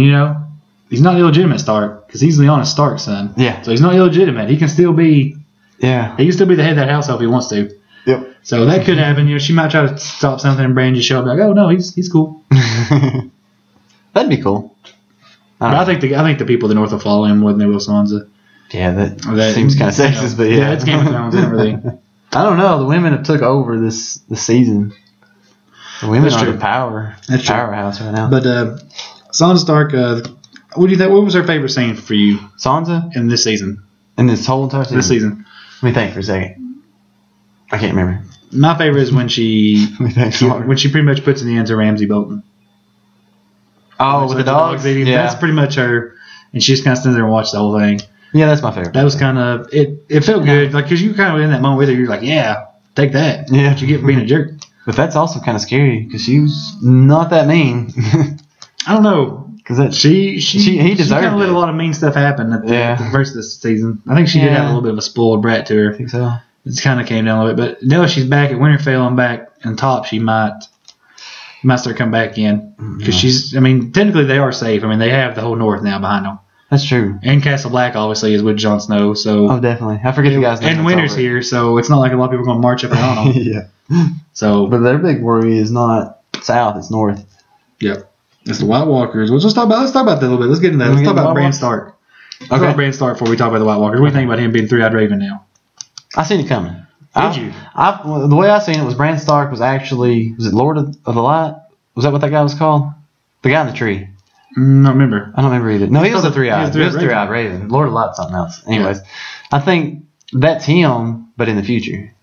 he's not illegitimate Stark because he's Lyanna Stark's son. Yeah. So he's not illegitimate. He can still be. Yeah. He can still be the head of that household if he wants to. Yep. So that could happen. She might try to stop something and Bran just show up like, "Oh no, he's cool." That'd be cool. I think the people of the North will follow him more than they will Sansa. Yeah, that seems kind of sexist, but yeah. Yeah, it's Game of Thrones and everything. I don't know. The women have took over this season. The women That's are true. the powerhouse right now. But Sansa Stark, what do you think? What was her favorite scene for you Sansa in this season? in this whole entire season. This season, Let me think for a second. I can't remember. my favorite is when she Let me think. when she pretty much puts an end to Ramsay Bolton. Oh, with the dogs. eating. Yeah, That's pretty much her, and she just kind of stands there and watches the whole thing. yeah, that's my favorite. That was kind of it. It felt good, like because you kind of in that moment with her. You're like, yeah, take that. Yeah. What you get for being a jerk. But that's also kind of scary because she was not that mean. I don't know. Because He deserved kind of let it. a lot of mean stuff happen at the first of this season. I think she did have a little bit of a spoiled brat to her. I think so. It's kind of came down a little bit, but now she's back at Winterfell and back on top. She might start coming back in because she's. I mean, technically they are safe. I mean, they have the whole North now behind them, That's true. and Castle Black obviously is with Jon Snow. So Oh, definitely. I forget the guy's name. and Winter's here, so it's not like a lot of people are going to march up and on them. Yeah. So, But their big worry is not south; it's north. yep, it's the White Walkers. Let's talk about that a little bit. Let's get into that. Let's talk about Bran Stark. Let's talk about Bran Stark before we talk about the White Walkers. What do you think about him being three-eyed Raven now? I seen it coming. Did you? The way I seen it was Bran Stark was actually it Lord of the Light? Was that what that guy was called? The guy in the tree. Not remember. I don't remember either. No, he was a He three-eyed. He was a three-eyed raven. Lord of the Light, something else. Anyways, I think that's him, but in the future.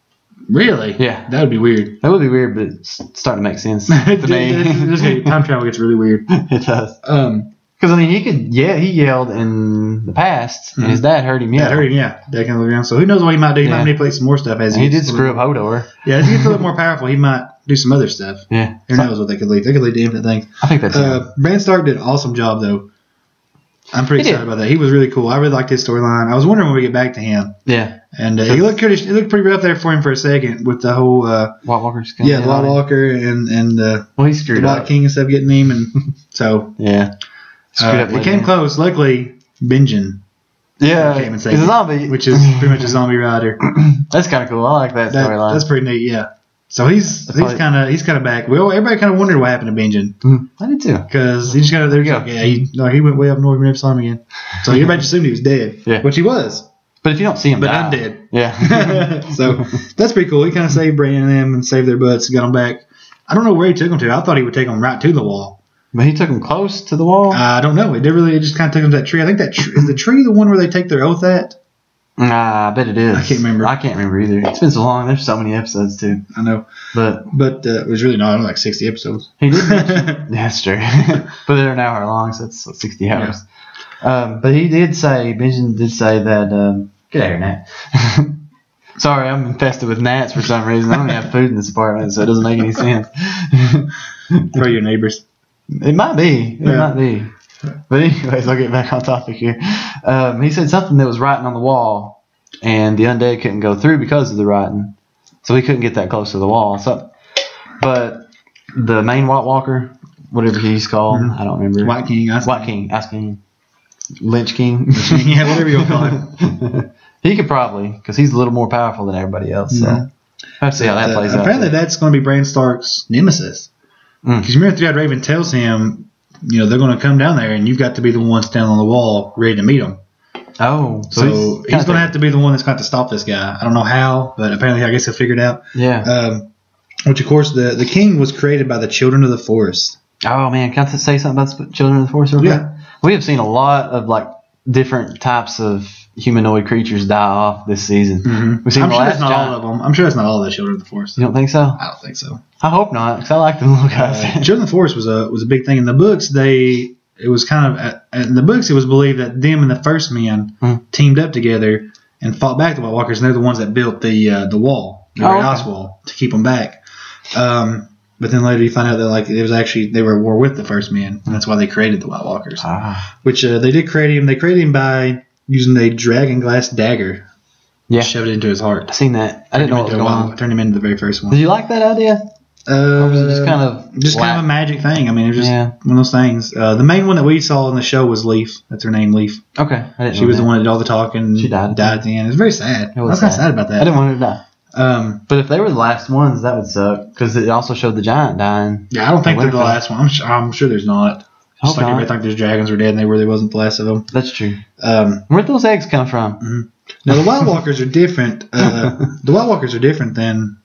Really? Yeah. That would be weird. That would be weird, but it's starting to make sense to me. Time travel gets really weird. It does. Because I mean, he yelled in the past, and his dad heard him yell. Yeah, hurry, yeah. That kind of around. So who knows what he might do? He might manipulate some more stuff as And he did screw up Hodor. Yeah, as he gets a little more powerful, he might do some other stuff. Yeah. Who knows what they could lead? They could lead to infinite things. I think that's him. Bran Stark did an awesome job, though. I'm pretty He excited did. about that. He was really cool. I really liked his storyline. I was wondering when we get back to him, Yeah. and he looked pretty. It looked pretty rough there for him for a second with the whole. White Walker's The White Walker and Well, he screwed the White up. King and stuff getting him, and so Yeah. Screwed up. it came close. Luckily, Benjen Yeah. came and He's saved a him, zombie. which is pretty much a zombie rider. That's kind of cool. I like that storyline. That's pretty neat. Yeah. So he's kind of back. Well, everybody kind of wondered what happened to Benjen I did too. because he just kind of there you go. Yeah, he went way up north. We never saw him again. So everybody just assumed he was dead. Yeah. Which he was, But if you don't see him but die, undead. Yeah. So that's pretty cool. He kind of saved Bran and them and saved their butts, got them back. I don't know where he took them to. I thought he would take them right to the wall. But he took him close to the wall. I don't know. It just kind of took them to that tree. I think that is the tree the one where they take their oath at. Nah, I bet it is. I can't remember. I can't remember either. It's been so long. There's so many episodes too. I know, But but it was really not. Only like 60 episodes. he did. Yeah, that's true. But they're an hour long, so it's 60 hours. But he did say, Benjamin did say that. Get out of here, Nat. Sorry, I'm infested with gnats for some reason. I don't even have food in this apartment, so it doesn't make any sense. For your neighbors. It might be. It might be. But anyways, I'll get back on topic here. He said something that was writing on the wall, and the undead couldn't go through because of the writing, so he couldn't get that close to the wall. So, but the main White Walker, whatever he's called, I don't remember. White King. White King, Ice King, Lynch King. Yeah, whatever you call him. He could probably, because he's a little more powerful than everybody else. So, I have to see how that plays out. Apparently, that's going to be Bran Stark's nemesis. Because remember, Three-Eyed Raven tells him, they're going to come down there, and you've got to be the one standing on the wall, ready to meet them. Oh, so he's going to have to be the one that's got to stop this guy. I don't know how, but apparently, I guess he'll figure it out. Yeah. Which, of course, the king was created by the Children of the Forest. Oh man, can I say something about the Children of the Forest? Yeah. We have seen a lot of different types of humanoid creatures die off this season. Mm-hmm. We've seen I'm the sure last it's not all of them. I'm sure it's not all the Children of the Forest. You don't think so? I don't think so. I hope not, because I like them little guys. Children of the Forest was a big thing in the books. It was kind of in the books. It was believed that them and the First Men teamed up together and fought back the White Walkers, and they're the ones that built the wall, the Great Ice Wall, to keep them back. But then later you find out that it was actually they were at war with the First Men, and that's why they created the White Walkers. Which they did create him. They created him by using a dragon glass dagger. Yeah, shoved it into his heart. I seen that. I didn't know what was going on. Turned him into the very first one. Did you like that idea? Or was it just kind of a magic thing? I mean, it was just one of those things. The main one that we saw in the show was Leaf. That's her name, Leaf. Okay, I didn't. She was the one that did all the talking. She died at the end. It was very sad. I was kind of sad about that. I didn't want her to die. But But if they were the last ones, that would suck because it also showed the giant dying. Yeah, I don't think they're the last one. I'm sure there's not. Just like everybody thought those dragons were dead and they wasn't the last of them. That's true. Where'd those eggs come from? Now the White Walkers are different. The White Walkers are different than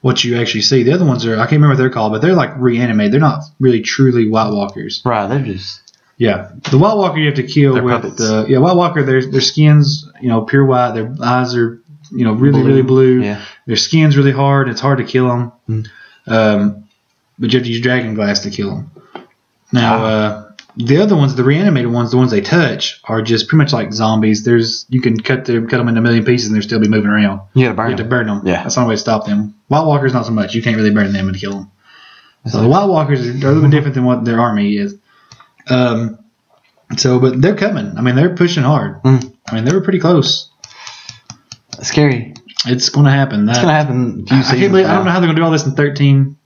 what you actually see. The other ones are, I can't remember what they're called, but they're like reanimated. They're not really truly White Walkers. Right, they're just... Yeah. The White Walker you have to kill They're with puppets. White Walker, their skin's, pure white. Their eyes are, really, really blue. Yeah. Their skin's really hard. It's hard to kill them. But you have to use dragon glass to kill them. Now, the other ones, the reanimated ones, the ones they touch, are just pretty much like zombies. You can cut them into a million pieces and they'll still be moving around. You gotta burn You have to them. burn them. Yeah. That's the only way to stop them. White Walkers, not so much. You can't really burn them and kill them. So the White Walkers are a little bit different than what their army is. But they're coming. I mean, they're pushing hard. I mean, they were pretty close. Scary. It's going to happen. It's going to happen. I can't believe. I don't know how they're going to do all this in 13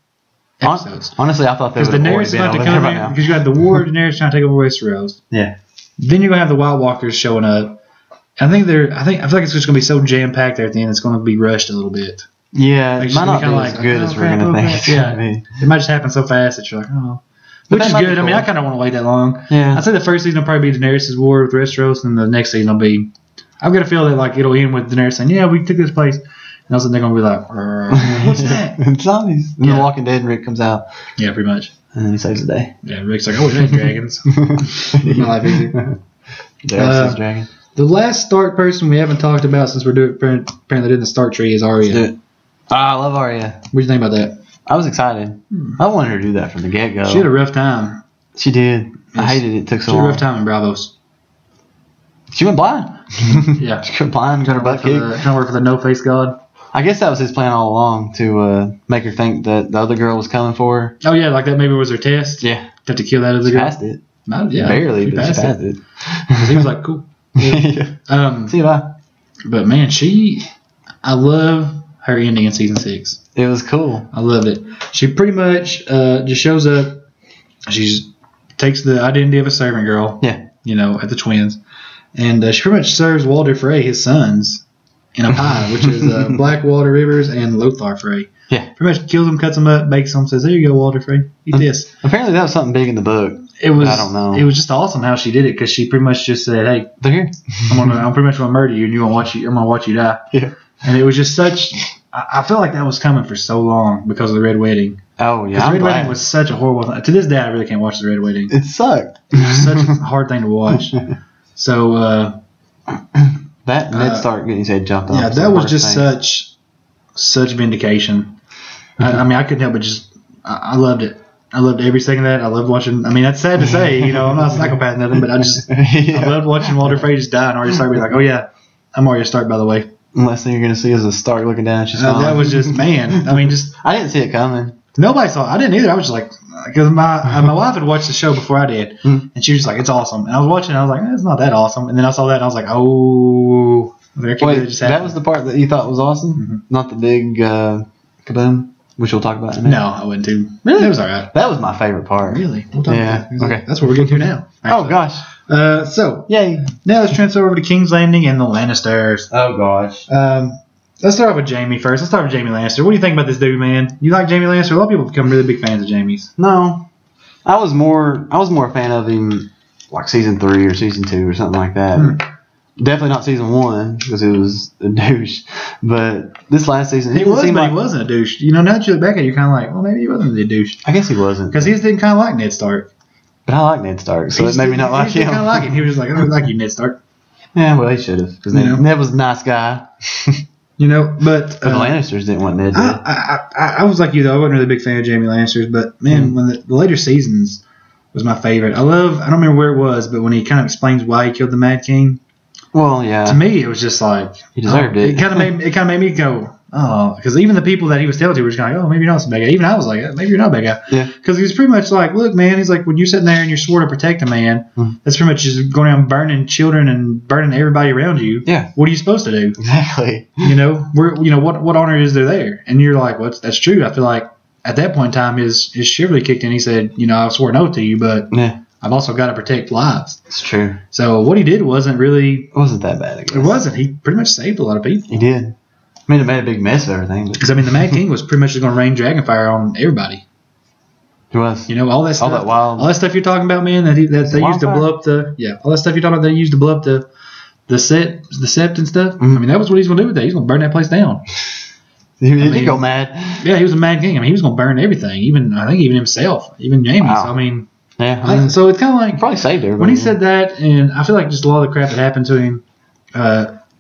episodes. Honestly, I thought they would Because have Daenerys is about to been come by in. now. Because you got the war, Daenerys trying to take over Westeros. Yeah. Then you're going to have the White Walkers showing up. I feel like it's just going to be so jam packed there at the end. It's going to be rushed a little bit. Yeah, Like, it might not be kinda as good as we're going to think. Yeah. I mean, It might just happen so fast that you're like, oh. But Which that is might be good. I mean, cool. I kind of want to wait that long. Yeah. I'd say the first season will probably be Daenerys' war with Westeros, and the next season will be. I've got a feel that like it'll end with Daenerys saying, "Yeah, we took this place," and also they're gonna be like, "What's that?" Zombies. And Yeah. The Walking Dead, Rick comes out, Yeah, pretty much. and then he saves the day. Yeah, Rick's like, "Oh, we had dragons." Make my life easier. Daenerys says dragon. The last Stark person we haven't talked about since we're apparently doing the Stark tree is Arya. Do it. I love Arya. What do you think about that? I was excited. I wanted her to do that from the get-go. She had a rough time. She did. I Yes. hated it took so She had a long. rough time in Bravos. She went blind. Yeah. She went blind, got her butt kicked. Trying to work for the No Face God. I guess that was his plan all along, to make her think that the other girl was coming for her. Oh yeah, like that maybe was her test. Yeah. Have to kill that other She girl. passed it. Yeah, Barely, she but she passed it. 'Cause he was like, cool. Yeah. See you, bye. But man, I love her ending in season 6. It was cool. I love it. She pretty much just shows up. She takes the identity of a servant girl. Yeah. At the twins, and she pretty much serves Walder Frey, his sons, in a pie, which is Blackwater Rivers and Lothar Frey. Yeah. Pretty much kills them, cuts them up, bakes them, says, "There you go, Walder Frey. Eat this." Apparently that was something big in the book. It was. I don't know. It was just awesome how she did it because she pretty much just said, "Hey, They're here. I'm pretty much gonna murder you, and I'm gonna watch you die." Yeah. And it was just such. I feel like that was coming for so long because of the Red Wedding. Oh, yeah. Because the I'm Red glad. Wedding was such a horrible thing. To this day, I really can't watch the Red Wedding. It sucked. It was such a hard thing to watch. So, That Ned Stark getting his head jumped off. yeah, that was just such vindication. I mean, I couldn't help but I loved it. I loved every second of that. I loved watching. I mean, that's sad to say. I'm not a psychopath, nothing, but I loved watching Walder Frey just die and Arya Stark be like, "Oh yeah, I'm Arya Stark, by the way." Last thing you're going to see is a Stark looking down. She's gone. That was just man. I mean, just I didn't see it coming. nobody saw it. I didn't either. I was just like, because my wife had watched the show before I did, and she was just like, "It's awesome." And I was watching, and I was like, "It's not that awesome." And then I saw that, and I was like, "Oh, there can't Wait, be just that happened." was the part that you thought was awesome? Not the big kaboom, which we'll talk about in a minute. No, I wouldn't too. Really? It was all right. That was my favorite part. Really? We'll talk Yeah, about that. okay. That's what we're getting to now. Oh, gosh. So Yay. now let's transfer over to King's Landing and the Lannisters. Oh, gosh. Let's start off with Jaime first. Let's start with Jaime Lannister. What do you think about this dude, man? You like Jaime Lannister? A lot of people become really big fans of Jaime's. No. I was more a fan of him like season 3 or season 2 or something like that. Definitely not season 1 because it was a douche. But this last season, He was, but he wasn't a douche. Now that you look back at it, you're kind of like, well, maybe he wasn't a douche. I guess he wasn't. Because he didn't kind of like Ned Stark. But I like Ned Stark, so it made me not like him. He kind of like him. He was just like, I don't like you, Ned Stark. Yeah, well, he should have. Because Ned was a nice guy. But the Lannisters didn't want Ned dead. I was like you, though. I wasn't really a big fan of Jaime Lannister's. But, man, when the later seasons was my favorite. I don't remember where it was, but when he kind of explains why he killed the Mad King. Well, yeah. To me, it was just like He deserved it. It kind of made me go, oh, because even the people that he was telling to were just kind of like, oh, maybe you're not a bad guy. Even I was like, maybe you're not a bad guy. Yeah. Because he was pretty much like, look, man, he's like, when you're sitting there and you're swore to protect a man, that's pretty much just going around burning children and burning everybody around you. Yeah. What are you supposed to do? Exactly. What honor is there there? And you're like, well, that's true. I feel like at that point in time, his chivalry kicked in. He said, I swore an oath to you, but Yeah. I've also got to protect lives. It's true. So what he did wasn't really. It wasn't that bad, I guess. It wasn't. He pretty much saved a lot of people. He did. I mean, it made a big mess of everything. But Because, the Mad King was pretty much just going to rain dragonfire on everybody. he was. All that stuff. that wild. All that stuff you're talking about, man, that they used to Wildfire? blow up all that stuff you're talking about, they used to blow up the sept and stuff. I mean, that was what he's going to do with that. He's going to burn that place down. Did he go mad? Yeah, he was a mad king. I mean, he was going to burn everything. I think even himself, even Jamie. Wow. So, I mean, yeah. so it's kind of like Probably saved everybody. when he said that, and I feel like just a lot of the crap that happened to him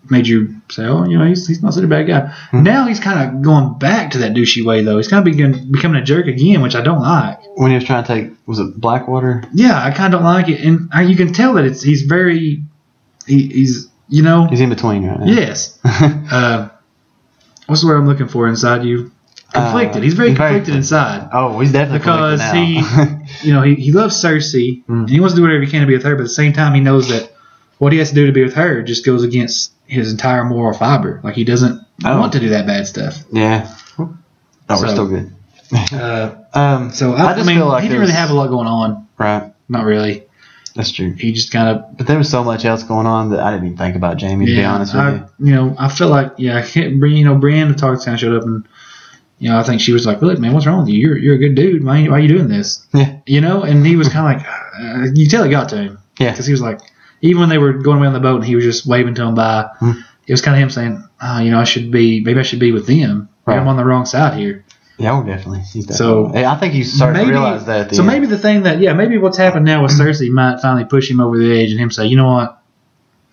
made you say, oh, he's not such a bad guy. Hmm. Now he's kind of going back to that douchey way, though. He's kind of becoming a jerk again, which I don't like. When he was trying to take, was it Blackwater? Yeah, I kind of don't like it, and you can tell that he's very, he's in between right now. Yes. What's the word I'm looking for inside you? Conflicted. He's very conflicted inside. Oh, he's definitely because now. he loves Cersei and he wants to do whatever he can to be with her, but at the same time he knows that what he has to do to be with her just goes against his entire moral fiber. Like he doesn't want to do that bad stuff. Yeah. Oh, we're still good. So I just feel like he didn't really have a lot going on. Right. Not really. That's true. He just kind of. But there was so much else going on that I didn't even think about Jamie. To be honest with you, I feel like I can't bring Brienne the Tarth kind of showed up and. I think she was like, look, man, what's wrong with you? You're a good dude. Why are you doing this? Yeah. And he was kind of like, you tell it got to him. Yeah. Because he was like, even when they were going away on the boat and he was just waving to them by, it was kind of him saying, maybe I should be with them. Right. I'm on the wrong side here. Yeah, definitely. He's definitely. So I think he's starting to realize that. Maybe the thing that, maybe what's happened now with Cersei might finally push him over the edge and him say, you know what?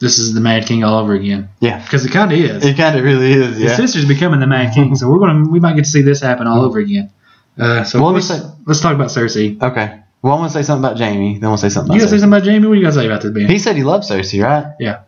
This is the Mad King all over again. Yeah. Because it kind of is. It kind of really is, yeah. His sister's becoming the Mad King, so we might get to see this happen all over again. Let's talk about Cersei. Okay. Well, I'm going to say something about Jamie, then we'll say something about You got to say something about Jamie? What do you got to say about this, Ben? He said he loved Cersei, right? Yeah.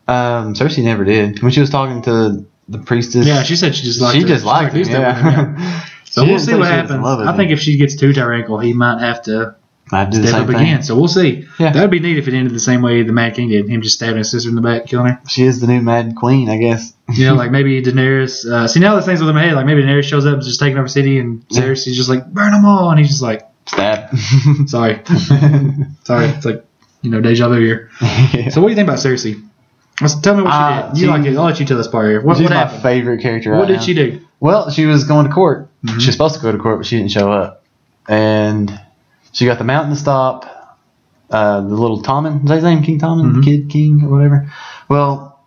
Cersei never did. When she was talking to the priestess. Yeah, she said she just liked him. Yeah. So we'll see what happens. I think if she gets too tyrannical, he might have to step up again. So we'll see. Yeah. That would be neat if it ended the same way the Mad King did. Him just stabbing his sister in the back, killing her. She is the new Mad Queen, I guess. Like maybe Daenerys. See, now the thing's with my head. Like maybe Daenerys shows up and just taking over the city, and Cersei's just like, burn them all. And he's just like, stab. Sorry. It's like, deja vu here. Yeah. So what do you think about Cersei? Tell me what she did. I'll let you tell this part here. What happened? My favorite character. What did she do? Well, she was going to court. Mm-hmm. She was supposed to go to court, but she didn't show up. And she got the mountain to stop. The little Tommen, is that his name? King Tommen? The Kid King or whatever. Well,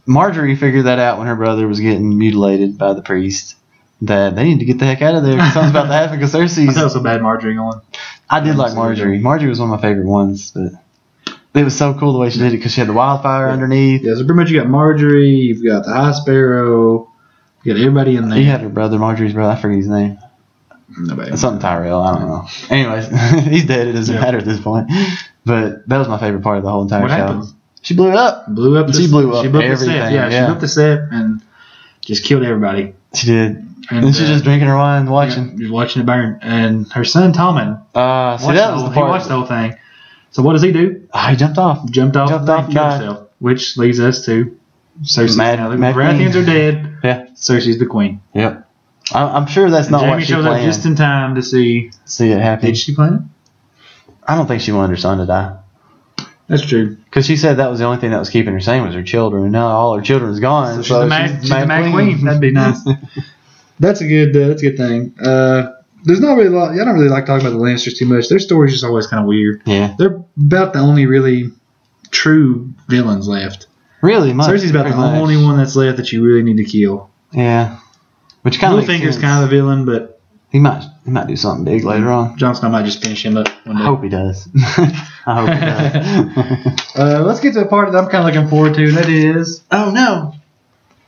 Marjorie figured that out when her brother was getting mutilated by the priest. That they need to get the heck out of there. Something's about to happen because Cersei's. I felt so bad Marjorie going. I did like Marjorie. Marjorie was one of my favorite ones, but it was so cool the way she did it because she had the wildfire underneath. Yeah, so pretty much you got Marjorie, you've got the High Sparrow, you got everybody in there. You had her brother, Marjorie's brother. I forget his name. Nobody. Something Tyrell. I don't know. Anyways, he's dead. It doesn't matter at this point. But that was my favorite part of the whole entire show. Happened? She blew it up. She blew up everything. The set. Yeah, she blew up the set and just killed everybody. She did. And she's just drinking her wine and watching. Just watching it burn. And her son, Tommen, he watched the whole thing. So what does he do? He jumped off. Jumped off and killed himself. Which leads us to Cersei. Now the Baratheons are dead. Yeah. Cersei's the queen. Yep. I'm sure that's not what she planned. Jamie shows up just in time to see it happen. Did she plan it? I don't think she wanted her son to die. That's true. Because she said that was the only thing that was keeping her sane was her children. And now all her children's gone. So she's the Mad Queen. That'd be nice. That's a good thing. There's not really a lot. I don't really like talking about the Lannisters too much. Their story's just always kind of weird. Yeah. They're about the only really true villains left. Really? Cersei's about the only one that's left that you really need to kill. Yeah. Which kind of Littlefinger's kind of a villain, but he might do something big later on. Jon Snow might just finish him up one day. I hope he does. I hope he does. Let's get to a part that I'm kind of looking forward to. That is, oh no,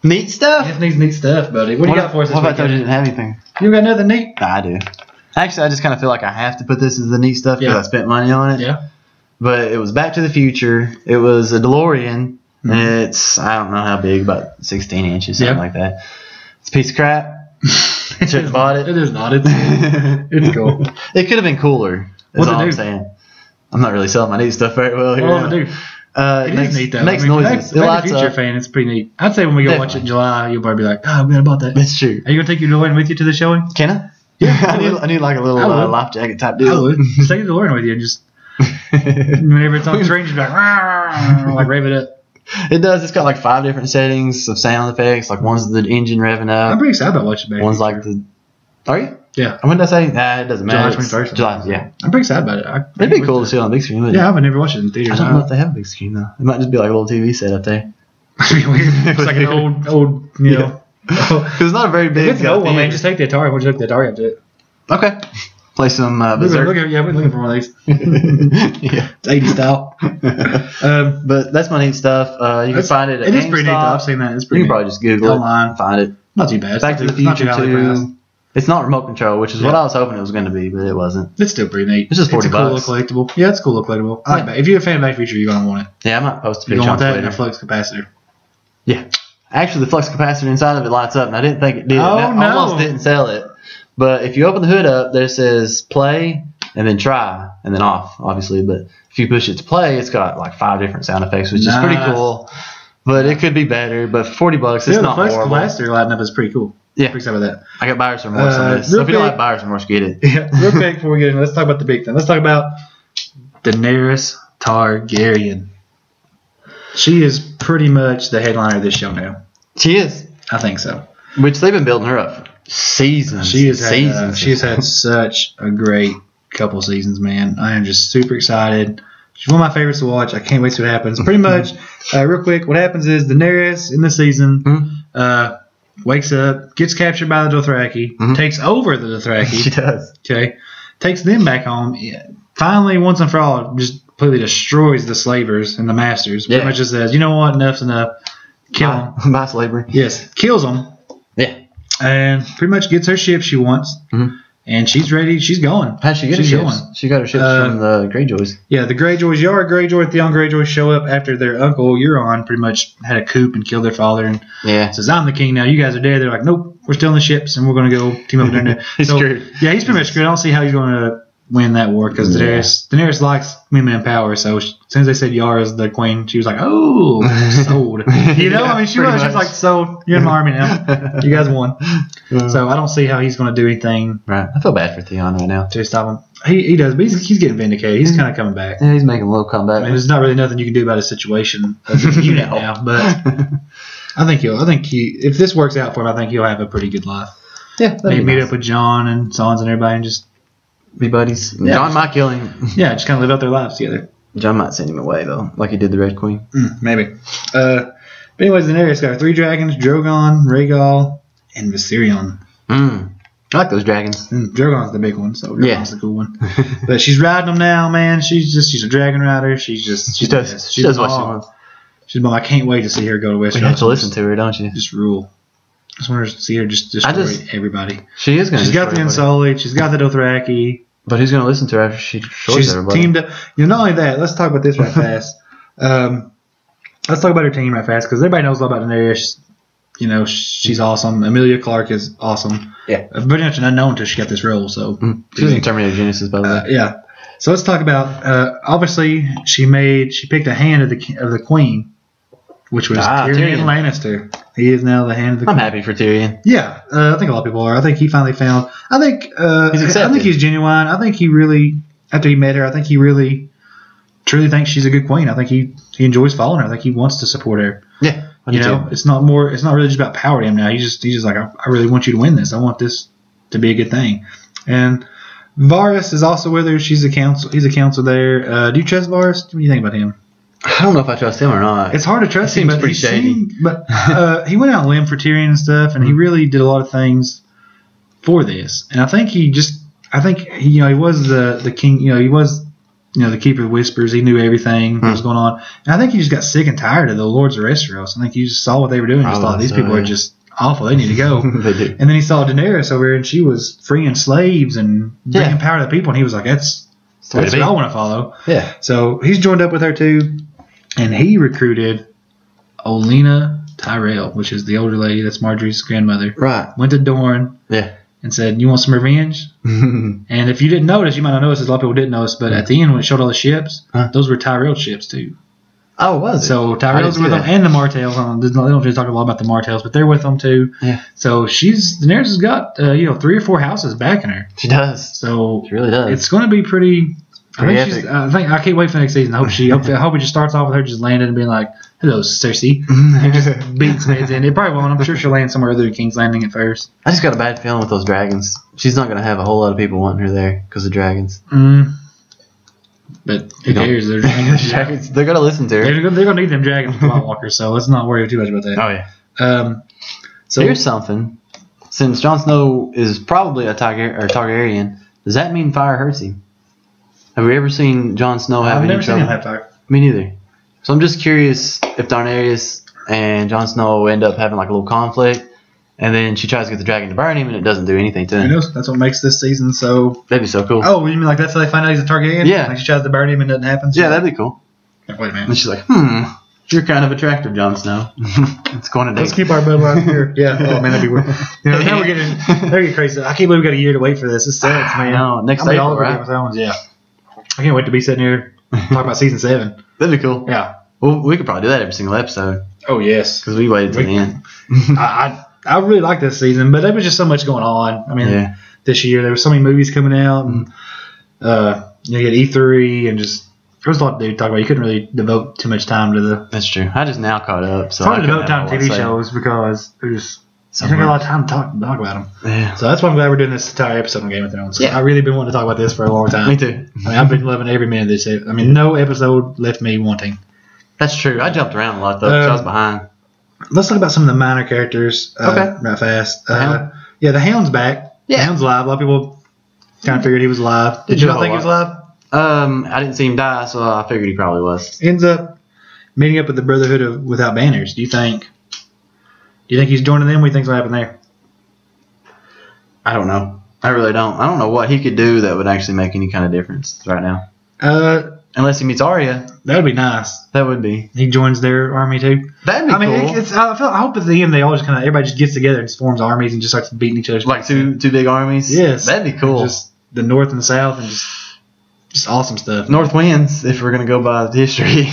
neat stuff. It needs neat stuff, buddy. What do you got for us? What about I didn't have anything? You got nothing neat? I do. Actually, I just kind of feel like I have to put this as the neat stuff because I spent money on it. Yeah. But it was Back to the Future. It was a DeLorean. Mm-hmm. It's, I don't know how big, about 16 inches, something like that. It's a piece of crap. Shouldn't have bought it. It is not. It's cool. It could have been cooler. That's all I'm saying. I'm not really selling my neat stuff very well here. What does it do? It is neat, though. It makes noises. Back to the Future fan, it's pretty neat. I'd say when we go watch it in July, you'll probably be like, oh, I'm glad I bought that. That's true. Are you going to take your DeLorean with you to the showing? Can I? Yeah. I need like a little life jacket type deal. I would. Just take your DeLorean with you and just, whenever it's on the screen, just be like rev it up. It does. It's got like 5 different settings of sound effects. Like one's the engine revving up. I'm pretty excited about watching it. One's like the. Are you? Yeah. When did I say? Nah, it doesn't matter. July 21st. July, yeah. I'm pretty excited about it. It'd be cool to see it on the big screen. Yeah, I've never watched it in theaters. I don't know if they have a big screen though. It might just be like a little TV set up there. It'd be weird. It's like an old, It's not a very big. If it's an old one, man, just take the Atari. We'll just hook the Atari up to it. Okay. Play some Berserk. We're looking for one of these. Yeah. 80 style. But that's my neat stuff. You can find it at It is pretty neat, though. GameStop. I've seen that. It's You pretty can probably just Google it online. find it. Not too bad. Back to the It's not too Future highly priced. 2. It's not remote control, which is what I was hoping it was going to be, but it wasn't. It's still pretty neat. It's just $40. It's a cool little collectible. Yeah, it's a cool little collectible. I like that. If you're a fan of Back to the Future, you're going to want it. Yeah, I might post a You're picture going on to want that and Twitter. a flux capacitor. Yeah. Actually, the flux capacitor inside of it lights up, and I didn't think it did. Oh, That no. almost didn't sell it. But if you open the hood up, there says play and then try and then off, obviously. But if you push it to play, it's got like 5 different sound effects, which is pretty Nice. cool. But it could be better. But for $40, it's Yeah, the not flux horrible. capacitor lighting up is pretty cool. Yeah. Pretty excited about that. I got buyer's remorse on this. So real if you don't quick- have buyer's remorse, get it. Yeah, real quick before we get in, let's talk about the big thing. Let's talk about Daenerys Targaryen. She is pretty much the headliner of this show now. She is. I think so. Which they've been building her up for seasons. She has seasons. she has had such a great couple seasons, man. I am just super excited. She's one of my favorites to watch. I can't wait to see what happens. Pretty much, real quick, what happens is Daenerys in the season wakes up, gets captured by the Dothraki, takes over the Dothraki. She does. Okay, takes them back home. Finally, once and for all, just completely destroys the slavers and the masters. Pretty Yeah. much just says, you know what, enough's enough. Kill them. By slavery. Yes, kills them. Yeah. And pretty much gets her ship she wants. Mhm. And she's ready. She's going. How'd she get her She's ships? going. She got her ships from the Greyjoys. Yeah, the Greyjoys, Yara Greyjoy, Theon Greyjoy show up after their uncle Euron pretty much had a coup and killed their father and Yeah. says, I'm the king now. You guys are dead. They're like, nope, we're still in the ships and we're going to go team up with them. He's screwed. Yeah, he's pretty much screwed. I don't see how he's going to win that war because Daenerys likes women in power. So as soon as they said Yara's the queen, she was like, oh, sold. You know, I mean, she pretty was much. like, sold. You're in my army now. You guys won. So I don't see how he's going to do anything Right. I feel bad for Theon right now. to stop him. He does, but he's getting vindicated. He's kind of coming back. Yeah, he's making a little comeback. I mean, there's not really nothing you can do about his situation as a unit No. now, but I think if this works out for him, I think he'll have a pretty good life. Yeah, Maybe meet up with Jon and Sansa and everybody and just be buddies. Yeah. John might kill him. just kind of live out their lives together. John might send him away though, like he did the Red Queen. Maybe. But anyways, Daenerys got her 3 dragons: Drogon, Rhaegal, and Viserion. I like those dragons. Drogon's the big one, so Drogon's Yeah. the cool one. But she's riding them now, man. She's a dragon rider. She does She does what she wants. She's mom. I can't wait to see her go to Westeros. You have to listen to her, don't you? Just rule. I just want to see her just destroy everybody. She is going to. She's got the Unsullied. She's got the Dothraki. But who's going to listen to her after she destroys She's everybody? teamed up. Not only that, let's talk about this right fast. Let's talk about her team right fast because everybody knows a lot about Daenerys. You know, she's awesome. Emilia Clarke is awesome. Yeah. Pretty much an unknown until she got this role. So She was in Terminator Genesis, by the way. yeah. So let's talk about. Obviously, she picked a hand of the queen, which was Tyrion Lannister. He is now the hand of the I'm queen. happy for Tyrion. Yeah, I think a lot of people are. I think he finally found. I think He's accepted. I think he's genuine. I think he really, after he met her, I think he really, truly thinks she's a good queen. I think he enjoys following her. I think he wants to support her. Yeah. You know, it's not really just about power to him now. He's just like, I really want you to win this. I want this to be a good thing. And Varys is also with her. He's a counsel there. Do you trust Varys? What do you think about him? I don't know if I trust him or not. It's hard to trust He him, seems but pretty shady. But he went out on a limb for Tyrion and stuff, and he really did a lot of things for this. And I think he was the king. He was the keeper of whispers. He knew everything that was going on. And I think he just got sick and tired of the Lords of Westeros. I think he just saw what they were doing and just thought these people are just awful. They need to go. They do. And then he saw Daenerys over here, and she was freeing slaves and bringing power to the people. And he was like, that's what I want to follow. Yeah. So he's joined up with her too. And he recruited Olenna Tyrell, which is the older lady. That's Marjorie's grandmother. Right. Went to Dorne and said, you want some revenge? And if you didn't notice, you might not notice, a lot of people didn't notice, but at the end when it showed all the ships, those were Tyrell ships too. Oh, was it? So Tyrell's with them and the Martells. They don't really talk a lot about the Martells, but they're with them too. Yeah. So Daenerys has got 3 or 4 houses backing her. She does. So She really does. it's going to be pretty. I can't wait for next season. I hope it just starts off with her just landing and being like, "Hello, Cersei," and just beats some heads in. It probably won't. I'm sure she'll land somewhere other than King's Landing at first. I just got a bad feeling with those dragons. She's not going to have a whole lot of people wanting her there because of dragons. But who cares? They're dragons. They're going to listen to her. They're going to need them dragons for White Walkers, so let's not worry too much about that. Oh, yeah. So here's something. Since Jon Snow is probably a Targaryen, does that mean fire hurts him? Have we ever seen Jon Snow have I've any never seen trouble? him have fire. Me neither. So I'm just curious if Daenerys and Jon Snow end up having like a little conflict, and then she tries to get the dragon to burn him, and it doesn't do anything to Who him. knows? That's what makes this season so. That'd be so cool. Oh, you mean like that's how they find out he's a Targaryen? Yeah. Like she tries to burn him and nothing happens. Yeah, that'd be cool. Wait a minute. And she's like, you're kind of attractive, Jon Snow. It's going to Let's date. keep our bloodline here. Yeah. Oh man, that'd be weird. You know, now we're getting crazy. I can't believe we got a year to wait for this. It's sucks, man. I know. Next I made April, all of our right? Game of Thrones. Yeah. I can't wait to be sitting here talking about season 7. That'd be cool. Yeah. Well, we could probably do that every single episode Oh yes. because we waited to the end. I really like this season, but there was just so much going on. I mean, Yeah. this year there were so many movies coming out, and you get E3, and just there was a lot to talk about. You couldn't really devote too much time to the. That's true. I just now caught up. So It's hard I to couldn't devote time have to a lot TV say. shows because there's So you don't get a lot much. of time to talk about them. Yeah. So that's why I'm glad we're doing this entire episode on Game of Thrones. Yeah. I've really been wanting to talk about this for a long time. Me too. I mean, I've been loving every minute of this. I mean, no episode left me wanting. That's true. I jumped around a lot though. 'Cause I was behind. Let's talk about some of the minor characters Okay. right fast. The Hound? Yeah, the Hound's back. Yeah. The Hound's alive. A lot of people kind of figured he was alive. Did Did you a not think he whole was alive? I didn't see him die, so I figured he probably was. Ends up meeting up with the Brotherhood of Without Banners. Do you think he's joining them? What do you think's going to happen there? I don't know. I really don't. I don't know what he could do that would actually make any kind of difference right now. Unless he meets Arya, That would be nice. that would be. He joins their army too. That'd be I mean, cool. I hope at the end they all just everybody just gets together and just forms armies and just starts beating each other. Like two big armies. Yes, that'd be cool. Just the North and the South and just awesome stuff. North wins if we're gonna go by the history,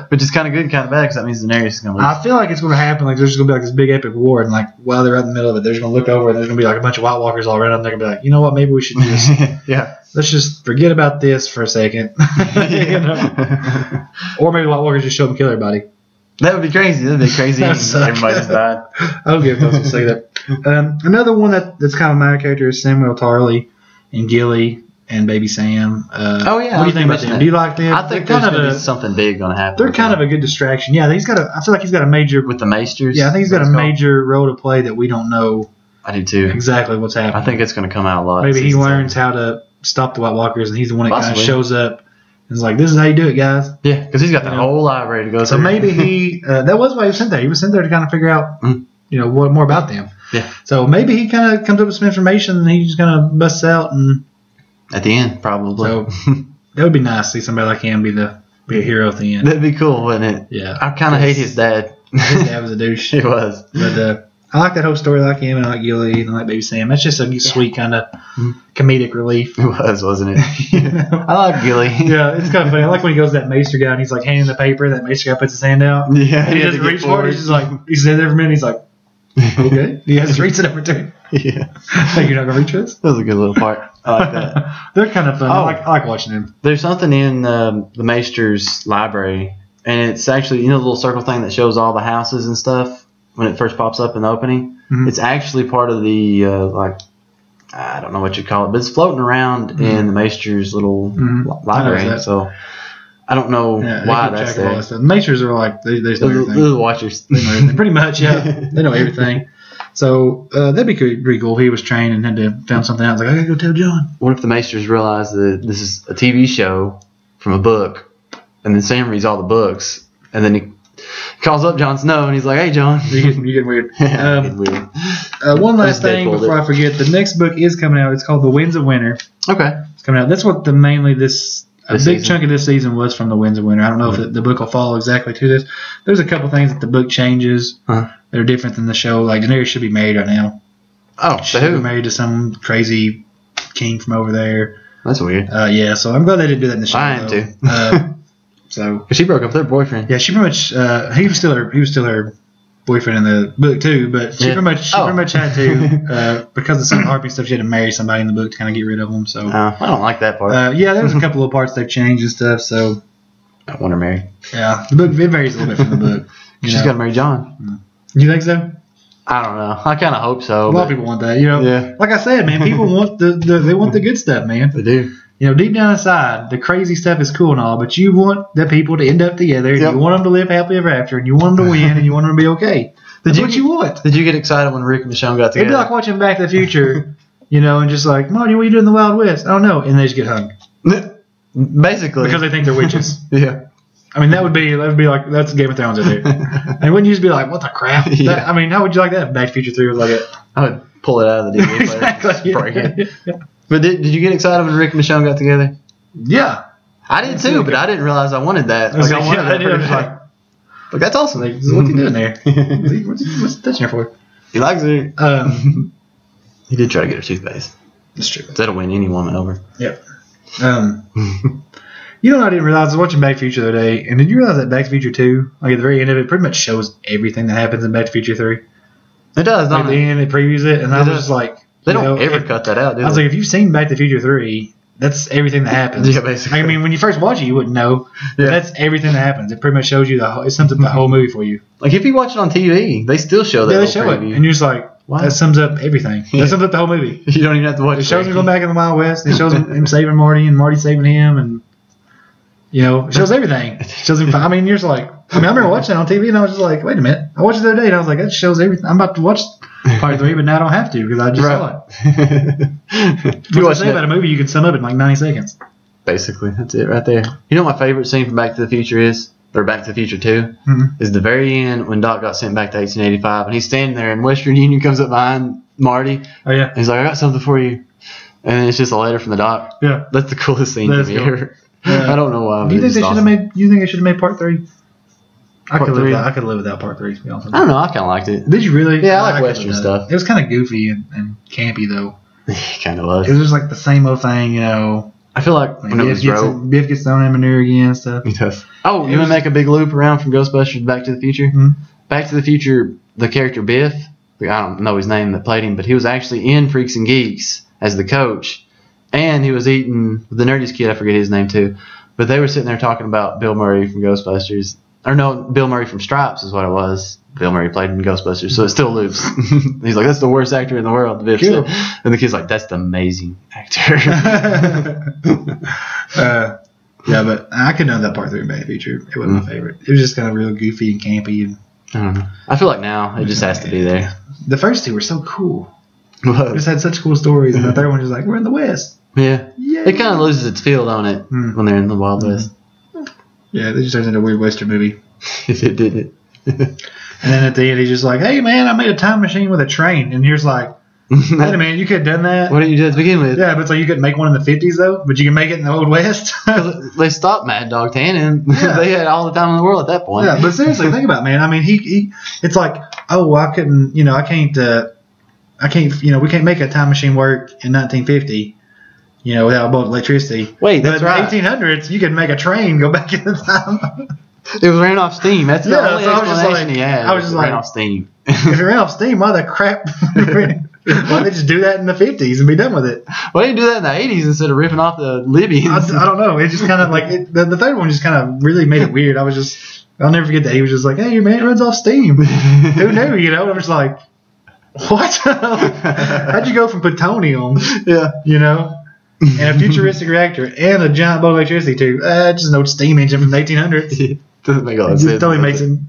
which is kind of good, and kind of bad because that means Daenerys is gonna lose. I feel like it's going to happen. Like there's just going to be like this big epic war, and like while they're right in the middle of it, they're just going to look over and there's going to be like a bunch of White Walkers all around them. They're going to be like, you know what? Maybe we should just Yeah. let's just forget about this for a second. You know? Or maybe White Walkers just show up and kill everybody. That would be crazy. That'd be crazy. That would suck. Everybody just died. I don't give those who say that. Another one that's kind of my character is Samuel Tarly and Gilly and Baby Sam. Oh, yeah, What do you I was think about mentioning them? that. Do you like them? I think they're there's kind gonna of be something big gonna happen. they're with kind them. of a good distraction. Yeah, I feel like he's got a major. with the Maesters. Yeah, I think he's got a That's called. major role to play that we don't know I do too. exactly what's happening. I think it's gonna come out a lot. Maybe he season learns 7. how to stop the White Walkers, and he's the one that kind of Possibly. shows up and is like, "This is how you do it, guys." Yeah, because he's got the You know? whole library to go So through. maybe he that was why he was sent there. He was sent there to kind of figure out, Mm. what more about them. Yeah. So maybe he kind of comes up with some information, and he just kind of busts out, and At the end, probably. so that would be nice to see somebody like him be a hero at the end. That'd be cool, wouldn't it? Yeah, I kind of hate his dad. His dad was a douche, He was. but I like that whole story. I like him, and I like Gilly, and I like Baby Sam. That's just a sweet kind of comedic relief. He was, wasn't it? You know? I like Gilly. Yeah, it's kind of funny. I like when he goes to that Maester guy and he's like handing the paper. That Maester guy puts his hand out. Yeah, And he had doesn't to get reach for it. forward. He's just like, he stands there for a minute. He's like, okay. He has to reach it over to him. Yeah. Like, you're not going to reach this? That was a good little part. I like that. They're kind of fun. Oh. I like watching them. There's something in the Maester's library, and it's actually, the little circle thing that shows all the houses and stuff when it first pops up in the opening. Mhm. It's actually part of the, I don't know what you call it, but it's floating around in the Maester's little Mhm. library. I know that. So I don't know Yeah, why they keep that's track of all there. that stuff. Maesters are like, they know They're everything. the watchers. They know everything. Pretty much, yeah. They know everything. So that'd be pretty cool if he was trained and had to found something out. It's like, I got to go tell John. What if the Maesters realize that this is a TV show from a book, and then Sam reads all the books, and then he calls up Jon Snow, and he's like, "Hey, John." You're getting weird. Weird. One last That's thing Deadpool, before I forget. The next book is coming out. It's called The Winds of Winter. Okay. It's coming out. That's what mainly this a This big season. chunk of this season was from The Winds of Winter. I don't know if the book will follow exactly to this. There's a couple things that the book changes Huh. that are different than the show. Like Daenerys should be married right now. Oh, She to should be who? married to some crazy king from over there. That's weird. Yeah, so I'm glad they didn't do that in the show. I am though. too. So Because she broke up with her boyfriend. yeah, she pretty much he was still her boyfriend in the book too, but she Yeah. pretty much had to because of some harpy stuff. She had to marry somebody in the book to kind of get rid of them. So I don't like that part. yeah, there was a couple of parts they've changed and stuff. So I want her married. yeah, the book it varies a little bit from the book. She's got to marry John. You think so? I don't know. I kind of hope so. A lot of people want that. You know, Yeah. like I said, man, people want they want the good stuff, man. They do. You know, deep down inside, the crazy stuff is cool and all, but you want the people to end up together, and Yep. you want them to live happily ever after, and you want them to win, and you want them to be okay. That's what you want. Did you get excited when Rick and Michonne got together? It'd be like watching Back to the Future, and just like, Marty, what are you doing in the Wild West? I don't know. And they just get hung. Basically. Because they think they're witches. Yeah. I mean, that would be like, that's Game of Thrones right there. And wouldn't you just be like, what the crap? Yeah. I mean, how would you like that if Back to the Future 3 was like it? I would pull it out of the DVD player. Exactly. Break it. But did you get excited when Rick and Michonne got together? Yeah. I did too, but I didn't realize I wanted that. I wanted that. I was like, that's awesome. like, what's he doing there? What's he touching her for? He likes it. He did try to get her toothpaste. That's true. That'll win any woman over. Yep. You know what I didn't realize? I was watching Back to the Future the other day, and did you realize that Back to the Future 2, like at the very end of it, pretty much shows everything that happens in Back to the Future 3? It does, Like don't at the end, it previews it, and I was just like... They don't ever cut that out, do they? I was like, if you've seen Back to the Future 3, that's everything that happens. Yeah, basically. I mean, when you first watch it, you wouldn't know. But that's everything that happens. It pretty much shows you it sums up the whole movie for you. Like, if you watch it on TV, they still show that. Yeah, they show it. And you're just like, wow. That sums up everything. Yeah. That sums up the whole movie. You don't even have to watch it. It shows him going back in the Wild West. It shows him saving Marty and Marty saving him. And, it shows everything. It shows him. I mean, you're just like, I remember watching it on TV and I was just like, wait a minute. I watched it the other day and I was like, that shows everything. I'm about to watch part 3, but now I don't have to because I just saw it. If you say about a movie, you can sum up in like 90 seconds. Basically, that's it right there. You know what my favorite scene from Back to the Future is? Or Back to the Future 2? Mm-hmm. Is the very end when Doc got sent back to 1885 and he's standing there and Western Union comes up behind Marty. Oh, yeah. And he's like, I got something for you. And it's just a letter from the Doc. Yeah. That's the coolest scene That's to me cool. ever. Yeah. I don't know why. Do you think they should have made? You think they should have made part 3? I Part could live. three? I could live without part 3. To be honest with I you. don't know. I kind of liked it. Did you really? Yeah, I like could Western live stuff. without it. It was kind of goofy and campy though. Kind of was. It was just like the same old thing, I feel like when it was rope. Biff gets thrown in manure again and stuff. He does. Oh, you want to make a big loop around from Ghostbusters to Back to the Future? Mm-hmm. Back to the Future, the character Biff, I don't know his name that played him, but he was actually in Freaks and Geeks as the coach, and he was eating the nerdiest kid. I forget his name too, but they were sitting there talking about Bill Murray from Ghostbusters, or no, Bill Murray from Stripes is what it was. Bill Murray played in Ghostbusters, so it still loops. He's like, that's the worst actor in the world, Biff said. And the kid's like, that's the amazing actor. Yeah, but I could know that part 3 in Back to the Future. It wasn't my favorite. It was just kind of real goofy and campy. And I don't know. I feel like now it just has to be there. the first 2 were so cool. What? It just had such cool stories, and the third one was like, we're in the West. Yeah. Yay. It kind of loses its feel, don't it, when they're in the Wild West? Yeah, it just turns into a weird Western movie. If it didn't. And then at the end, he's just like, hey, man, I made a time machine with a train. And here's like, wait a minute, you could have done that. What didn't you do to begin with? Yeah, but it's like you couldn't make one in the 50s, though, but you can make it in the Old West. They stopped Mad Dog Tanning. Yeah. They had all the time in the world at that point. Yeah, but seriously, think about it, man. I mean, he it's like, oh, I couldn't, I can't, we can't make a time machine work in 1950, without both electricity. Wait, that's but right. in the 1800s, you could make a train go back in the time. It was ran off steam. That's the only so I was just explanation like- he had. I was just It ran like- off steam. If it ran off steam, why the crap? Why don't they just do that in the 50s and be done with it? Why didn't you do that in the 80s instead of ripping off the Libyans? I don't know. It just kind of like the third one just kind of really made it weird. I'll never forget that he was just like, "Hey, man, it runs off steam." Who knew? I was like, "What? How'd you go from plutonium, Yeah. and a futuristic reactor and a giant boat of electricity to just an old steam engine from the 1800s?" Doesn't make a lot It of just sense.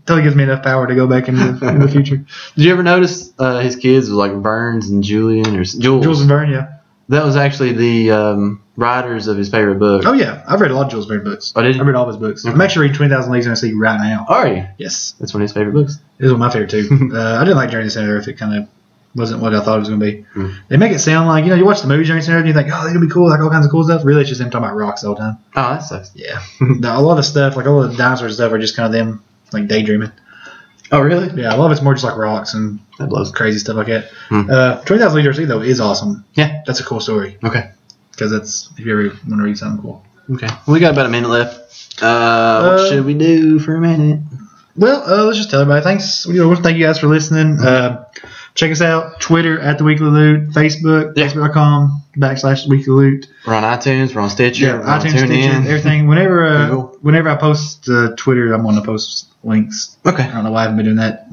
totally gives me enough power to go back in the future. Did you ever notice his kids was like Burns and Julian or Jules and Verne, yeah. That was actually the writers of his favorite book. Oh yeah, I've read a lot of Jules Verne books. Oh, did you? I've read all of his books. Okay. I'm actually reading 20,000 Leagues Under the Sea right now. Are you? Yes, That's one of his favorite books. it is one of my favorite too. I didn't like Journey to Center Earth. It kind of wasn't what I thought it was going to be. Mm. They make it sound like you watch the movie Journey to Center Earth and you think, oh, they're gonna be cool, like all kinds of cool stuff. Really, it's just them talking about rocks all the time. Oh, that sucks. Yeah, a lot of the stuff, like all the dinosaur stuff, are just kind of them like daydreaming. Oh, really? Yeah, a lot of it's more just like rocks and That blows. crazy stuff like that. Hmm. 20,000 Leagues Under the Sea though is awesome. Yeah. That's a cool story Okay. because that's if you ever want to read something cool. Okay. We got about a minute left. What should we do for a minute? Well, let's just tell everybody. Thanks. Thank you guys for listening. Check us out. Twitter at The Weekly Loot. Facebook, Yeah. Facebook.com/Weekly Loot. We're on iTunes. We're on Stitcher. We're on iTunes, Stitcher, TuneIn. everything. Whenever Google. whenever I post Twitter, I'm going to post links. Okay. I don't know why I haven't been doing that.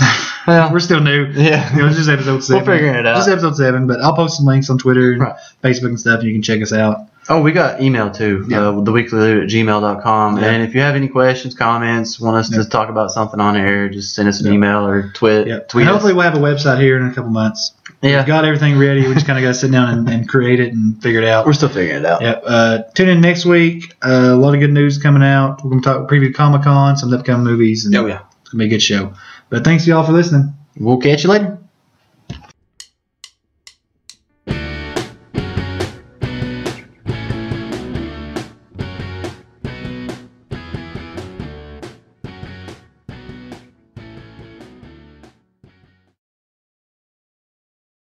Well, We're still new. yeah. It's just episode 7. We're figuring it out. Just episode 7, but I'll post some links on Twitter and Right. Facebook and stuff, and you can check us out. Oh, we got email too, theweeklyloot@gmail.com. Yeah. And if you have any questions, comments, want us to talk about something on air, just send us an email or tweet And us. hopefully we'll have a website here in a couple months. Yeah. We've got everything ready. We just kind of got to sit down and create it and figure it out. We're still figuring it out. Yep. Tune in next week. A lot of good news coming out. We're going to talk preview Comic-Con, some upcoming movies. And Oh, yeah. It's going to be a good show. But thanks, y'all, for listening. We'll catch you later.